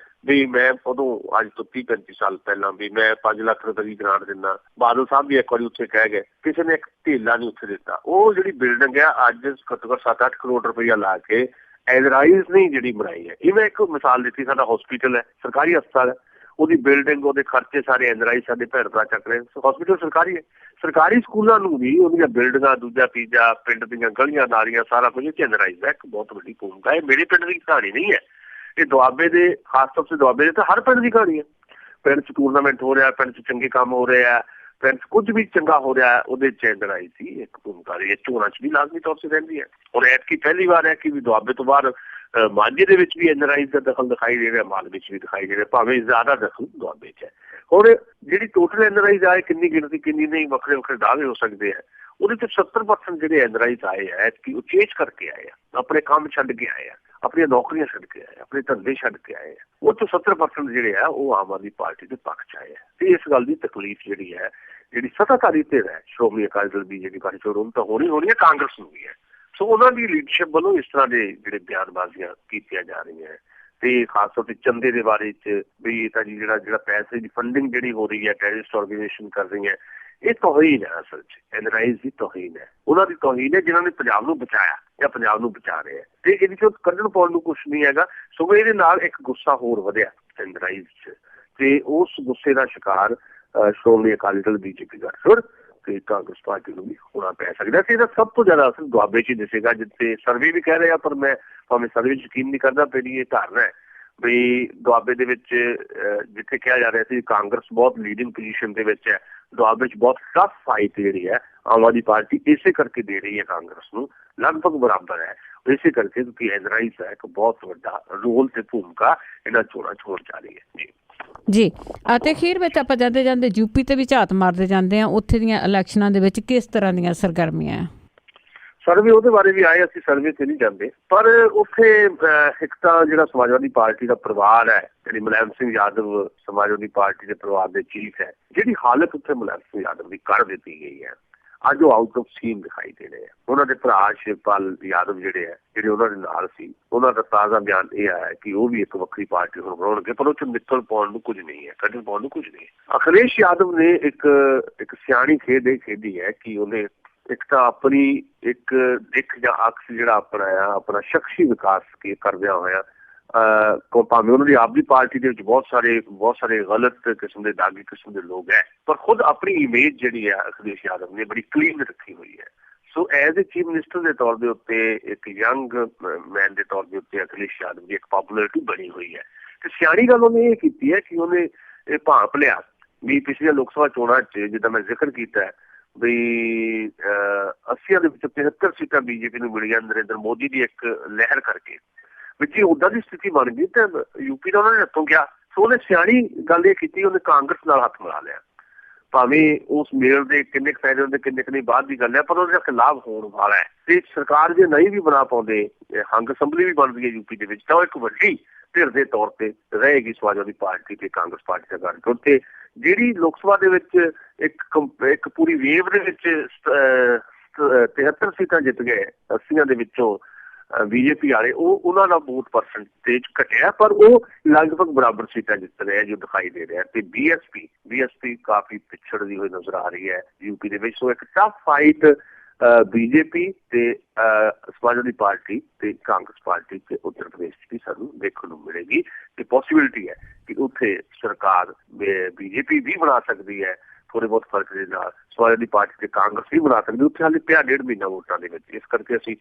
ਵੀ ਮੈਂ ਉਦੋਂ ਅੱਜ ਤੋਂ 30-35 ਸਾਲ ਪਹਿਲਾਂ ਵੀ ਮੈਂ 5 ਲੱਖ ਰੁਪਏ ਦੀ ਗ੍ਰਾਂਟ ਦਿੰਦਾ। ਬਾਦਲ ਸਾਹਿਬ ਵੀ ਇੱਕ ਵਾਰੀ ਉੱਥੇ ਕਹਿ ਗਏ, ਕਿਸੇ ਨੇ ਇੱਕ ਢੇਲਾ ਨਹੀਂ ਉੱਥੇ ਦਿੱਤਾ। ਉਹ ਜਿਹੜੀ ਬਿਲਡਿੰਗ ਆ ਅੱਜ ਘੱਟੋ ਘੱਟ 7-8 ਕਰੋੜ ਰੁਪਈਆ ਲਾ ਕੇ NRIs ਨੇ ਜਿਹੜੀ ਬਣਾਈ ਹੈ। ਇਹ ਮੈਂ ਇੱਕ ਮਿਸਾਲ ਦਿੱਤੀ, ਸਾਡਾ ਹਸਪੀਟਲ ਹੈ, ਸਰਕਾਰੀ ਹਸਪਤਾਲ ਹੈ, ਉਹਦੀ ਬਿਲਡਿੰਗ, ਉਹਦੇ ਖਰਚੇ ਸਾਰੇ NRIs ਸਾਡੇ ਭੈਣ ਭਰਾ ਚੱਕ ਰਹੇ। ਹਸਪੀਟਲ ਸਰਕਾਰੀ ਹੈ। ਸਰਕਾਰੀ ਸਕੂਲਾਂ ਨੂੰ ਵੀ ਉਹਦੀਆਂ ਬਿਲਡਿੰਗਾਂ, ਦੂਜਾ ਤੀਜਾ, ਪਿੰਡ ਦੀਆਂ ਗਲੀਆਂ ਨਾਲੀਆਂ, ਸਾਰਾ ਕੁਝ NRIs ਹੈ। ਇੱਕ ਬਹੁਤ ਵੱਡੀ ਭੂਮਿਕਾ। ਇਹ ਮੇਰੇ ਪਿੰਡ ਦੀ ਕਹਾਣੀ ਨਹੀਂ ਹੈ, ਇਹ ਦੁਆਬੇ ਦੇ, ਖਾਸ ਤੌਰ ਤੇ ਦੁਆਬੇ ਦੇ ਤਾਂ ਹਰ ਪਿੰਡ ਦੀ ਕਹਾਣੀ ਹੈ। ਪਿੰਡ 'ਚ ਟੂਰਨਾਮੈਂਟ ਹੋ ਰਿਹਾ, ਪਿੰਡ 'ਚ ਚੰਗੇ ਕੰਮ ਹੋ ਰਹੇ ਆ, ਪਿੰਡ 'ਚ ਕੁਝ ਵੀ ਚੰਗਾ ਹੋ ਰਿਹਾ, ਉਹਦੇ 'ਚ NRI ਸੀ ਇੱਕ ਭੂਮਿਕਾ ਰਹੀ ਹੈ। ਝੋਨਾ 'ਚ ਵੀ ਲਾਜ਼ਮੀ ਤੌਰ ਤੇ ਰਹਿੰਦੀ ਹੈ। ਔਰ ਐਤਕੀ ਪਹਿਲੀ ਵਾਰ ਹੈ ਕਿ ਵੀ ਦੁਆਬੇ ਤੋਂ ਬਾਅਦ ਮਾਝੇ ਦੇ ਵਿੱਚ ਵੀ NRIs ਦਾ ਦਖਲ ਦਿਖਾਈ ਦੇ ਰਿਹਾ, ਮਾਲਵੇ 'ਚ ਵੀ ਦਿਖਾਈ ਦੇ ਰਿਹਾ, ਭਾਵੇਂ ਜ਼ਿਆਦਾ ਦਖਲ ਦੁਆਬੇ 'ਚ ਹੈ। ਹੁਣ ਜਿਹੜੀ ਟੋਟਲ NRIs ਆਏ, ਕਿੰਨੀ ਗਿਣਤੀ ਕਿੰਨੀ ਨਹੀਂ, ਵੱਖਰੇ ਵੱਖਰੇ ਦਾਅਵੇ ਹੋ ਸਕਦੇ ਆ। ਉਹਦੇ 'ਚ 70% ਜਿਹੜੇ NRIs ਆਏ ਆ ਐਤਕੀ ਉਹ ਚੇਂਜ ਕਰਕੇ ਆਏ ਆ, ਆਪਣੇ ਕੰਮ ਛੱਡ ਕੇ ਆਏ ਆ, ਆਪਣੀਆਂ ਨੌਕਰੀਆਂ ਛੱਡ ਕੇ ਆਏ, ਆਪਣੇ ਧੰਦੇ ਛੱਡ ਕੇ ਆਏ ਆ। ਉਹ 'ਚੋਂ 70% ਜਿਹੜੇ ਆ ਉਹ ਆਮ ਆਦਮੀ ਪਾਰਟੀ ਦੇ ਪੱਖ 'ਚ ਆਏ ਆ। ਤੇ ਇਸ ਗੱਲ ਦੀ ਤਕਲੀਫ ਜਿਹੜੀ ਹੈ, ਜਿਹੜੀ ਸੱਤਾਧਾਰੀ ਧਿਰ ਹੈ ਸ਼੍ਰੋਮਣੀ ਅਕਾਲੀ ਦਲ ਦੀ, ਜਿਹੜੀ ਬਾਰੇ ਚੋਣ ਤਾਂ ਹੋਣੀ ਹੈ, ਕਾਂਗਰਸ ਨੂੰ ਵੀ ਹੈ। ਸੋ ਉਹਨਾਂ ਦੀ ਲੀਡਰਸ਼ਿਪ ਵੱਲੋਂ ਇਸ ਤਰ੍ਹਾਂ ਦੇ ਜਿਹੜੇ ਬਿਆਨਬਾਜ਼ੀਆਂ ਕੀਤੀਆਂ ਜਾ ਰਹੀਆਂ ਤੇ ਖਾਸ ਤੌਰ ਤੇ ਚੰਦੇ ਦੇ ਬਾਰੇ 'ਚ ਵੀ ਇਹ ਤਾਂ ਜੀ ਜਿਹੜਾ ਪੈਸੇ ਦੀ ਫੰਡਿੰਗ ਜਿਹੜੀ ਹੋ ਰਹੀ ਹੈ, ਟੈਰਰਿਸਟ ਆਰਗੇਨਾਈਜੇਸ਼ਨ ਕਰ ਰਹੀਆਂ, ਇਹ ਤੋਹੀਨ ਹੈ। ਅਸਲ 'ਚ NRIs ਦੀ ਤੋਹੀਨ ਹੈ, ਉਹਨਾਂ ਦੀ ਤੋਹੀਨ ਹੈ ਜਿਨ੍ਹਾਂ ਨੇ ਪੰਜਾਬ ਨੂੰ ਬਚਾਇਆ ਜਾਂ ਪੰਜਾਬ ਨੂੰ ਬਚਾ ਰਹੇ ਆ। ਤੇ ਇਹਦੇ 'ਚੋਂ ਕੱਢਣ ਪਾਉਣ ਨੂੰ ਕੁਛ ਨਹੀਂ ਹੈਗਾ, ਸਗੋਂ ਇਹਦੇ ਨਾਲ ਇੱਕ ਗੁੱਸਾ ਹੋਰ ਵਧਿਆ NRIs 'ਚ, ਤੇ ਉਸ ਗੁੱਸੇ ਦਾ ਸ਼ਿਕਾਰ ਸ਼੍ਰੋਮਣੀ ਅਕਾਲੀ ਦਲ, BJP ਗਠਜੋੜ ਤੇ ਕਾਂਗਰਸ ਪਾਰਟੀ ਨੂੰ ਵੀ ਹੋਣਾ ਪੈ ਸਕਦਾ। ਤੇ ਇਹਦਾ ਸਭ ਤੋਂ ਜ਼ਿਆਦਾ ਅਸਰ ਦੁਆਬੇ 'ਚ ਹੀ ਦਿਸੇਗਾ, ਜਿੱਥੇ ਸਰਵੇ ਵੀ ਕਹਿ ਰਹੇ ਆ, ਪਰ ਮੈਂ ਭਾਵੇਂ ਸਰਵੇ ਯਕੀਨ ਨਹੀਂ ਕਰਦਾ, ਮੇਰੀ ਇਹ ਧਾਰਨਾ ਹੈ ਵੀ ਦੁਆਬੇ ਦੇ ਵਿੱਚ ਜਿੱਥੇ ਕਿਹਾ ਜਾ ਰਿਹਾ ਸੀ ਕਾਂਗਰਸ ਬਹੁਤ ਲੀਡਿੰਗ ਪੋਜੀਸ਼ਨ ਦੇ ਵਿੱਚ ਹੈ, ਦੁਆਬੇ 'ਚ ਬਹੁਤ ਟਫ ਫਾਈਟ ਜਿਹੜੀ ਹੈ ਆਮ ਆਦਮੀ ਪਾਰਟੀ ਇਸੇ ਕਰਕੇ ਦੇ ਰਹੀ ਹੈ ਕਾਂਗਰਸ ਨੂੰ, ਲਗਭਗ ਬਰਾਬਰ ਹੈ। ਇਸੇ ਕਰਕੇ ਕਿਉਂਕਿ NRIs ਦਾ ਇੱਕ ਬਹੁਤ ਵੱਡਾ ਰੋਲ ਤੇ ਭੂਮਿਕਾ ਇਹਨਾਂ ਚੋਣਾਂ 'ਚ ਹੋਣ ਜਾ ਰਹੀ ਹੈ ਜੀ। ਅਤੇ ਅਖੀਰ ਵਿੱਚ ਆਪਾਂ ਜਾਂਦੇ ਜਾਂਦੇ UP ਤੇ ਵੀ ਝਾਤ ਮਾਰਦੇ ਜਾਂਦੇ ਹਾਂ, ਉੱਥੇ ਦੀਆਂ ਇਲੈਕਸ਼ਨਾਂ ਦੇ ਵਿੱਚ ਕਿਸ ਤਰ੍ਹਾਂ ਦੀਆਂ ਸਰਗਰਮੀਆਂ? ਸਰਵੇ ਉਹਦੇ ਬਾਰੇ ਵੀ ਆਏ, ਅਸੀਂ ਸਰਵੇ ਤੇ ਨਹੀਂ ਜਾਂਦੇ, ਪਰ ਉੱਥੇ ਇੱਕ ਤਾਂ ਜਿਹੜਾ ਸਮਾਜਵਾਦੀ ਪਾਰਟੀ ਦਾ ਪਰਿਵਾਰ ਹੈ, ਜਿਹੜੀ ਮੁਲਾਇਮ ਸਿੰਘ ਯਾਦਵ ਸਮਾਜਵਾਦੀ ਪਾਰਟੀ ਦੇ ਪਰਿਵਾਰ ਦੇ ਚੀਫ ਹੈ, ਜਿਹੜੀ ਹਾਲਤ ਉੱਥੇ ਮੁਲਾਇਮ ਸਿੰਘ ਯਾਦਵ ਦੀ ਕਰ ਦਿੱਤੀ ਗਈ ਹੈ, ਅੱਜ ਉਹ ਆਊਟ ਆਫ ਸੀਨ ਦਿਖਾਈ ਦੇ ਰਹੇ ਆ। ਉਹਨਾਂ ਦੇ ਭਰਾ ਸ਼ਿਵਪਾਲ ਯਾਦਵ ਜਿਹੜੇ ਉਹਨਾਂ ਦੇ ਨਾਲ ਸੀ, ਉਹਨਾਂ ਦਾ ਤਾਜ਼ਾ ਬਿਆਨ ਇਹ ਆਇਆ ਕਿ ਉਹ ਵੀ ਇੱਕ ਵੱਖਰੀ ਪਾਰਟੀ ਹੁਣ ਬਣਾਉਣਗੇ, ਪਰ ਉਹ 'ਚ ਨਿਕਲ ਪਾਉਣ ਨੂੰ ਕੁਝ ਨਹੀਂ ਹੈ, ਕੱਢਣ ਪਾਉਣ ਨੂੰ ਕੁਝ ਨਹੀਂ ਹੈ। ਅਖਿਲੇਸ਼ ਯਾਦਵ ਨੇ ਇੱਕ ਸਿਆਣੀ ਖੇਡ ਇਹ ਖੇਡੀ ਹੈ ਕਿ ਉਹਨੇ ਇੱਕ ਤਾਂ ਆਪਣੀ ਇੱਕ ਦਿੱਖ ਜਾਂ ਅਕਸ ਜਿਹੜਾ ਆਪਣਾ ਸ਼ਖਸੀ ਵਿਕਾਸ ਕਰਦਿਆਂ ਹੋਇਆ, ਭਾਵੇਂ ਉਹਨਾਂ ਦੀ ਆਪਦੀ ਪਾਰਟੀ ਦੇ ਵਿੱਚ ਬਹੁਤ ਸਾਰੇ ਗਲਤ ਕਿਸਮ ਦੇ, ਦਾਗੀ ਕਿਸਮ ਦੇ ਲੋਕ ਹੈ, ਪਰ ਖੁਦ ਆਪਣੀ ਇਮੇਜ ਜਿਹੜੀ ਹੈ ਅਖਿਲੇਸ਼ ਯਾਦਵ ਨੇ ਬੜੀ ਕਲੀਨ ਰੱਖੀ ਹੋਈ ਹੈ। So as a chief minister ਦੇ ਤੌਰ ਦੇ ਉੱਤੇ, ਇੱਕ ਯੰਗ ਮੈਨ ਦੇ ਤੌਰ ਦੇ ਉੱਤੇ ਅਖਿਲੇਸ਼ ਯਾਦਵ ਦੀ ਇੱਕ ਪੋਪੂਲੈਰਿਟੀ ਬਣੀ ਹੋਈ ਹੈ। ਤੇ ਸਿਆਣੀ ਗੱਲ ਉਹਨੇ ਇਹ ਕੀਤੀ ਹੈ ਕਿ ਉਹਨੇ ਇਹ ਭਾਂਪ ਲਿਆ ਵੀ ਪਿਛਲੀਆਂ ਲੋਕ ਸਭਾ ਚੋਣਾਂ 'ਚ, ਜਿੱਦਾਂ ਮੈਂ ਜ਼ਿਕਰ ਕੀਤਾ ਵੀ 80 ਦੇ ਵਿੱਚ 73 ਸੀਟਾਂ BJP ਨੂੰ ਮਿਲੀਆਂ ਨਰਿੰਦਰ ਮੋਦੀ ਦੀ ਇੱਕ ਲਹਿਰ ਕਰਕੇ, ਵਿੱਚ ਉਦਾਂ ਦੀ ਸਥਿਤੀ ਬਣ ਗਈ ਤੇ UP ਦਾ ਉਹਨਾਂ ਨੇ ਹੱਥੋਂ ਗਿਆ ਸੋ ਉਹਨੇ ਸਿਆਣੀ ਗੱਲ ਇਹ ਕੀਤੀ, ਉਹਨੇ ਕਾਂਗਰਸ ਨਾਲ ਹੱਥ ਮਿਲਾ ਲਿਆ। ਭਾਵੇਂ ਉਸ ਮੇਲ ਦੇ ਕਿੰਨੇ ਕੁ ਫਾਇਦੇ ਹੁੰਦੇ ਕਿੰਨੇ ਕੁ ਨਹੀਂ ਬਾਅਦ ਦੀ ਗੱਲ ਹੈ, ਪਰ ਉਹਦੇ ਖਿਲਾਫ ਹੋਣ ਵਾਲਾ ਹੈ। ਤੇ ਸਰਕਾਰ ਜੇ ਨਹੀਂ ਵੀ ਬਣਾ ਪਾਉਂਦੇ, ਹੰਗ ਅਸੈਂਬਲੀ ਵੀ ਬਣਦੀ ਹੈ ਯੂਪੀ ਦੇ ਵਿੱਚ, ਤਾਂ ਉਹ ਇੱਕ ਵੱਡੀ ਧਿਰ ਦੇ ਤੌਰ ਤੇ ਰਹੇਗੀ ਸਮਾਜਵਾਦੀ ਪਾਰਟੀ ਤੇ ਕਾਂਗਰਸ ਪਾਰਟੀ ਦਾ ਗਠਜੋੜ। ਤੇ ਜਿਹੜੀ ਲੋਕ ਸਭਾ ਦੇ ਵਿੱਚ ਇੱਕ ਪੂਰੀ ਵੇਵ ਦੇ ਵਿੱਚ 73 ਸੀਟਾਂ ਜਿੱਤ ਗਏ, 80 ਦੇ ਵਿੱਚੋਂ ਬੀਜੇਪੀ ਵਾਲੇ, ਉਹਨਾਂ ਦਾ ਵੋਟ ਪਰਸੈਂਟੇਜ ਘਟਿਆ, ਪਰ ਉਹ ਲਗਭਗ ਬਰਾਬਰ ਸੀਟਾਂ ਜਿੱਤ ਰਹੇ ਜੋ ਦਿਖਾਈ ਦੇ ਰਿਹਾ। ਤੇ ਬੀਐਸਪੀ ਕਾਫੀ ਪਿਛੜਦੀ ਹੋਈ ਨਜ਼ਰ ਆ ਰਹੀ ਹੈ ਯੂਪੀ ਦੇ ਵਿੱਚ। ਸੋ ਇੱਕ ਟਫ ਫਾਈਟ ਬੀਜੇਪੀ ਤੇ ਸਮਾਜਵਾਦੀ ਪਾਰਟੀ ਤੇ ਕਾਂਗਰਸ ਪਾਰਟੀ ਤੇ ਉੱਤਰ ਪ੍ਰਦੇਸ਼ ਦੀ ਸਾਨੂੰ ਦੇਖਣ ਨੂੰ ਮਿਲੇਗੀ। ਤੇ ਪੋਸੀਬਿਲਿਟੀ ਹੈ ਕਿ ਉੱਥੇ ਸਰਕਾਰ ਬੀਜੇਪੀ ਵੀ ਬਣਾ ਸਕਦੀ ਹੈ, ਥੋੜੇ ਬਹੁਤ ਫਰਕ ਦੇ ਨਾਲ ਸਮਾਜਵਾਦੀ ਪਾਰਟੀ ਤੇ ਕਾਂਗਰਸ ਵੀ ਬਣਾ ਸਕਦੀ। ਉੱਥੇ ਹਾਲੇ ਪਿਆ 1.5 ਮਹੀਨਾ ਵੋਟਾਂ ਦੇ ਵਿੱਚ, ਇਸ ਕਰਕੇ ਅਸੀਂ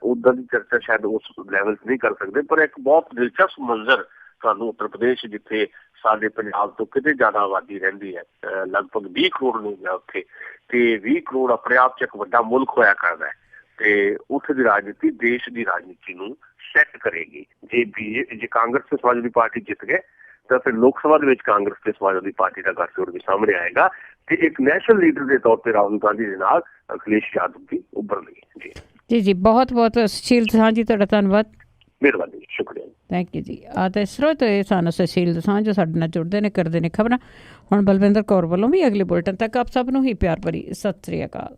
ਉੱਦਾਂ ਦੀ ਚਰਚਾ ਸ਼ਾਇਦ ਉਸ ਲੈਵਲ 'ਤੇ ਨਹੀਂ ਕਰ ਸਕਦੇ। ਪਰ ਇੱਕ ਬਹੁਤ ਦਿਲਚਸਪ ਮੰਜ਼ਰ ਤੁਹਾਨੂੰ ਉੱਤਰ ਪ੍ਰਦੇਸ਼, ਜਿੱਥੇ ਸਾਡੇ ਪੰਜਾਬ ਤੋਂ ਕਿਤੇ ਜ਼ਿਆਦਾ ਆਬਾਦੀ ਰਹਿੰਦੀ ਹੈ, ਲਗਭਗ 20 ਕਰੋੜ ਲੋਕ ਹੈ ਉੱਥੇ, ਤੇ 20 ਕਰੋੜ ਆਪਣੇ ਆਪ 'ਚ ਇੱਕ ਵੱਡਾ ਮੁਲਕ ਹੋਇਆ ਕਰਦਾ ਹੈ। ਤੇ ਉੱਥੇ ਦੀ ਰਾਜਨੀਤੀ ਦੇਸ਼ ਦੀ ਰਾਜਨੀਤੀ ਨੂੰ ਸੈੱਟ ਕਰੇਗੀ। ਜੇ ਕਾਂਗਰਸ ਤੇ ਸਮਾਜਵਾਦੀ ਪਾਰਟੀ ਜਿੱਤ ਗਏ ਤਾਂ ਫਿਰ ਲੋਕ ਸਭਾ ਦੇ ਵਿੱਚ ਕਾਂਗਰਸ ਤੇ ਸਮਾਜਵਾਦੀ ਪਾਰਟੀ ਦਾ ਗਠਜੋੜ ਵੀ ਸਾਹਮਣੇ ਆਏਗਾ ਤੇ ਇੱਕ ਨੈਸ਼ਨਲ ਲੀਡਰ ਦੇ ਤੌਰ ਤੇ ਰਾਹੁਲ ਗਾਂਧੀ ਦੇ ਨਾਲ ਅਖਿਲੇਸ਼ ਯਾਦਵ ਵੀ ਉੱਭਰਨਗੇ। ਜੀ ਬਹੁਤ ਸੁਸ਼ੀਲ ਦਸਾਂਝ ਜੀ, ਤੁਹਾਡਾ ਧੰਨਵਾਦ। ਮਿਹਰਬਾਨੀ, ਸ਼ੁਕਰੀਆ। ਥੈਂਕ ਯੂ ਜੀ। ਤੇ ਸਰੋਤ ਸਾਨੂੰ ਸੁਸ਼ੀਲ ਦਸਾਂਝ ਜੋ ਸਾਡੇ ਨਾਲ ਜੁੜਦੇ ਨੇ, ਕਰਦੇ ਨੇ ਖਬਰਾਂ। ਹੁਣ ਬਲਵਿੰਦਰ ਕੌਰ ਵੱਲੋਂ ਵੀ ਅਗਲੇ ਬੁਲੇਟਿਨ ਤੱਕ ਆਪ ਸਭ ਨੂੰ ਹੀ ਪਿਆਰ ਭਰੀ ਸਤਿ ਸ੍ਰੀ ਅਕਾਲ।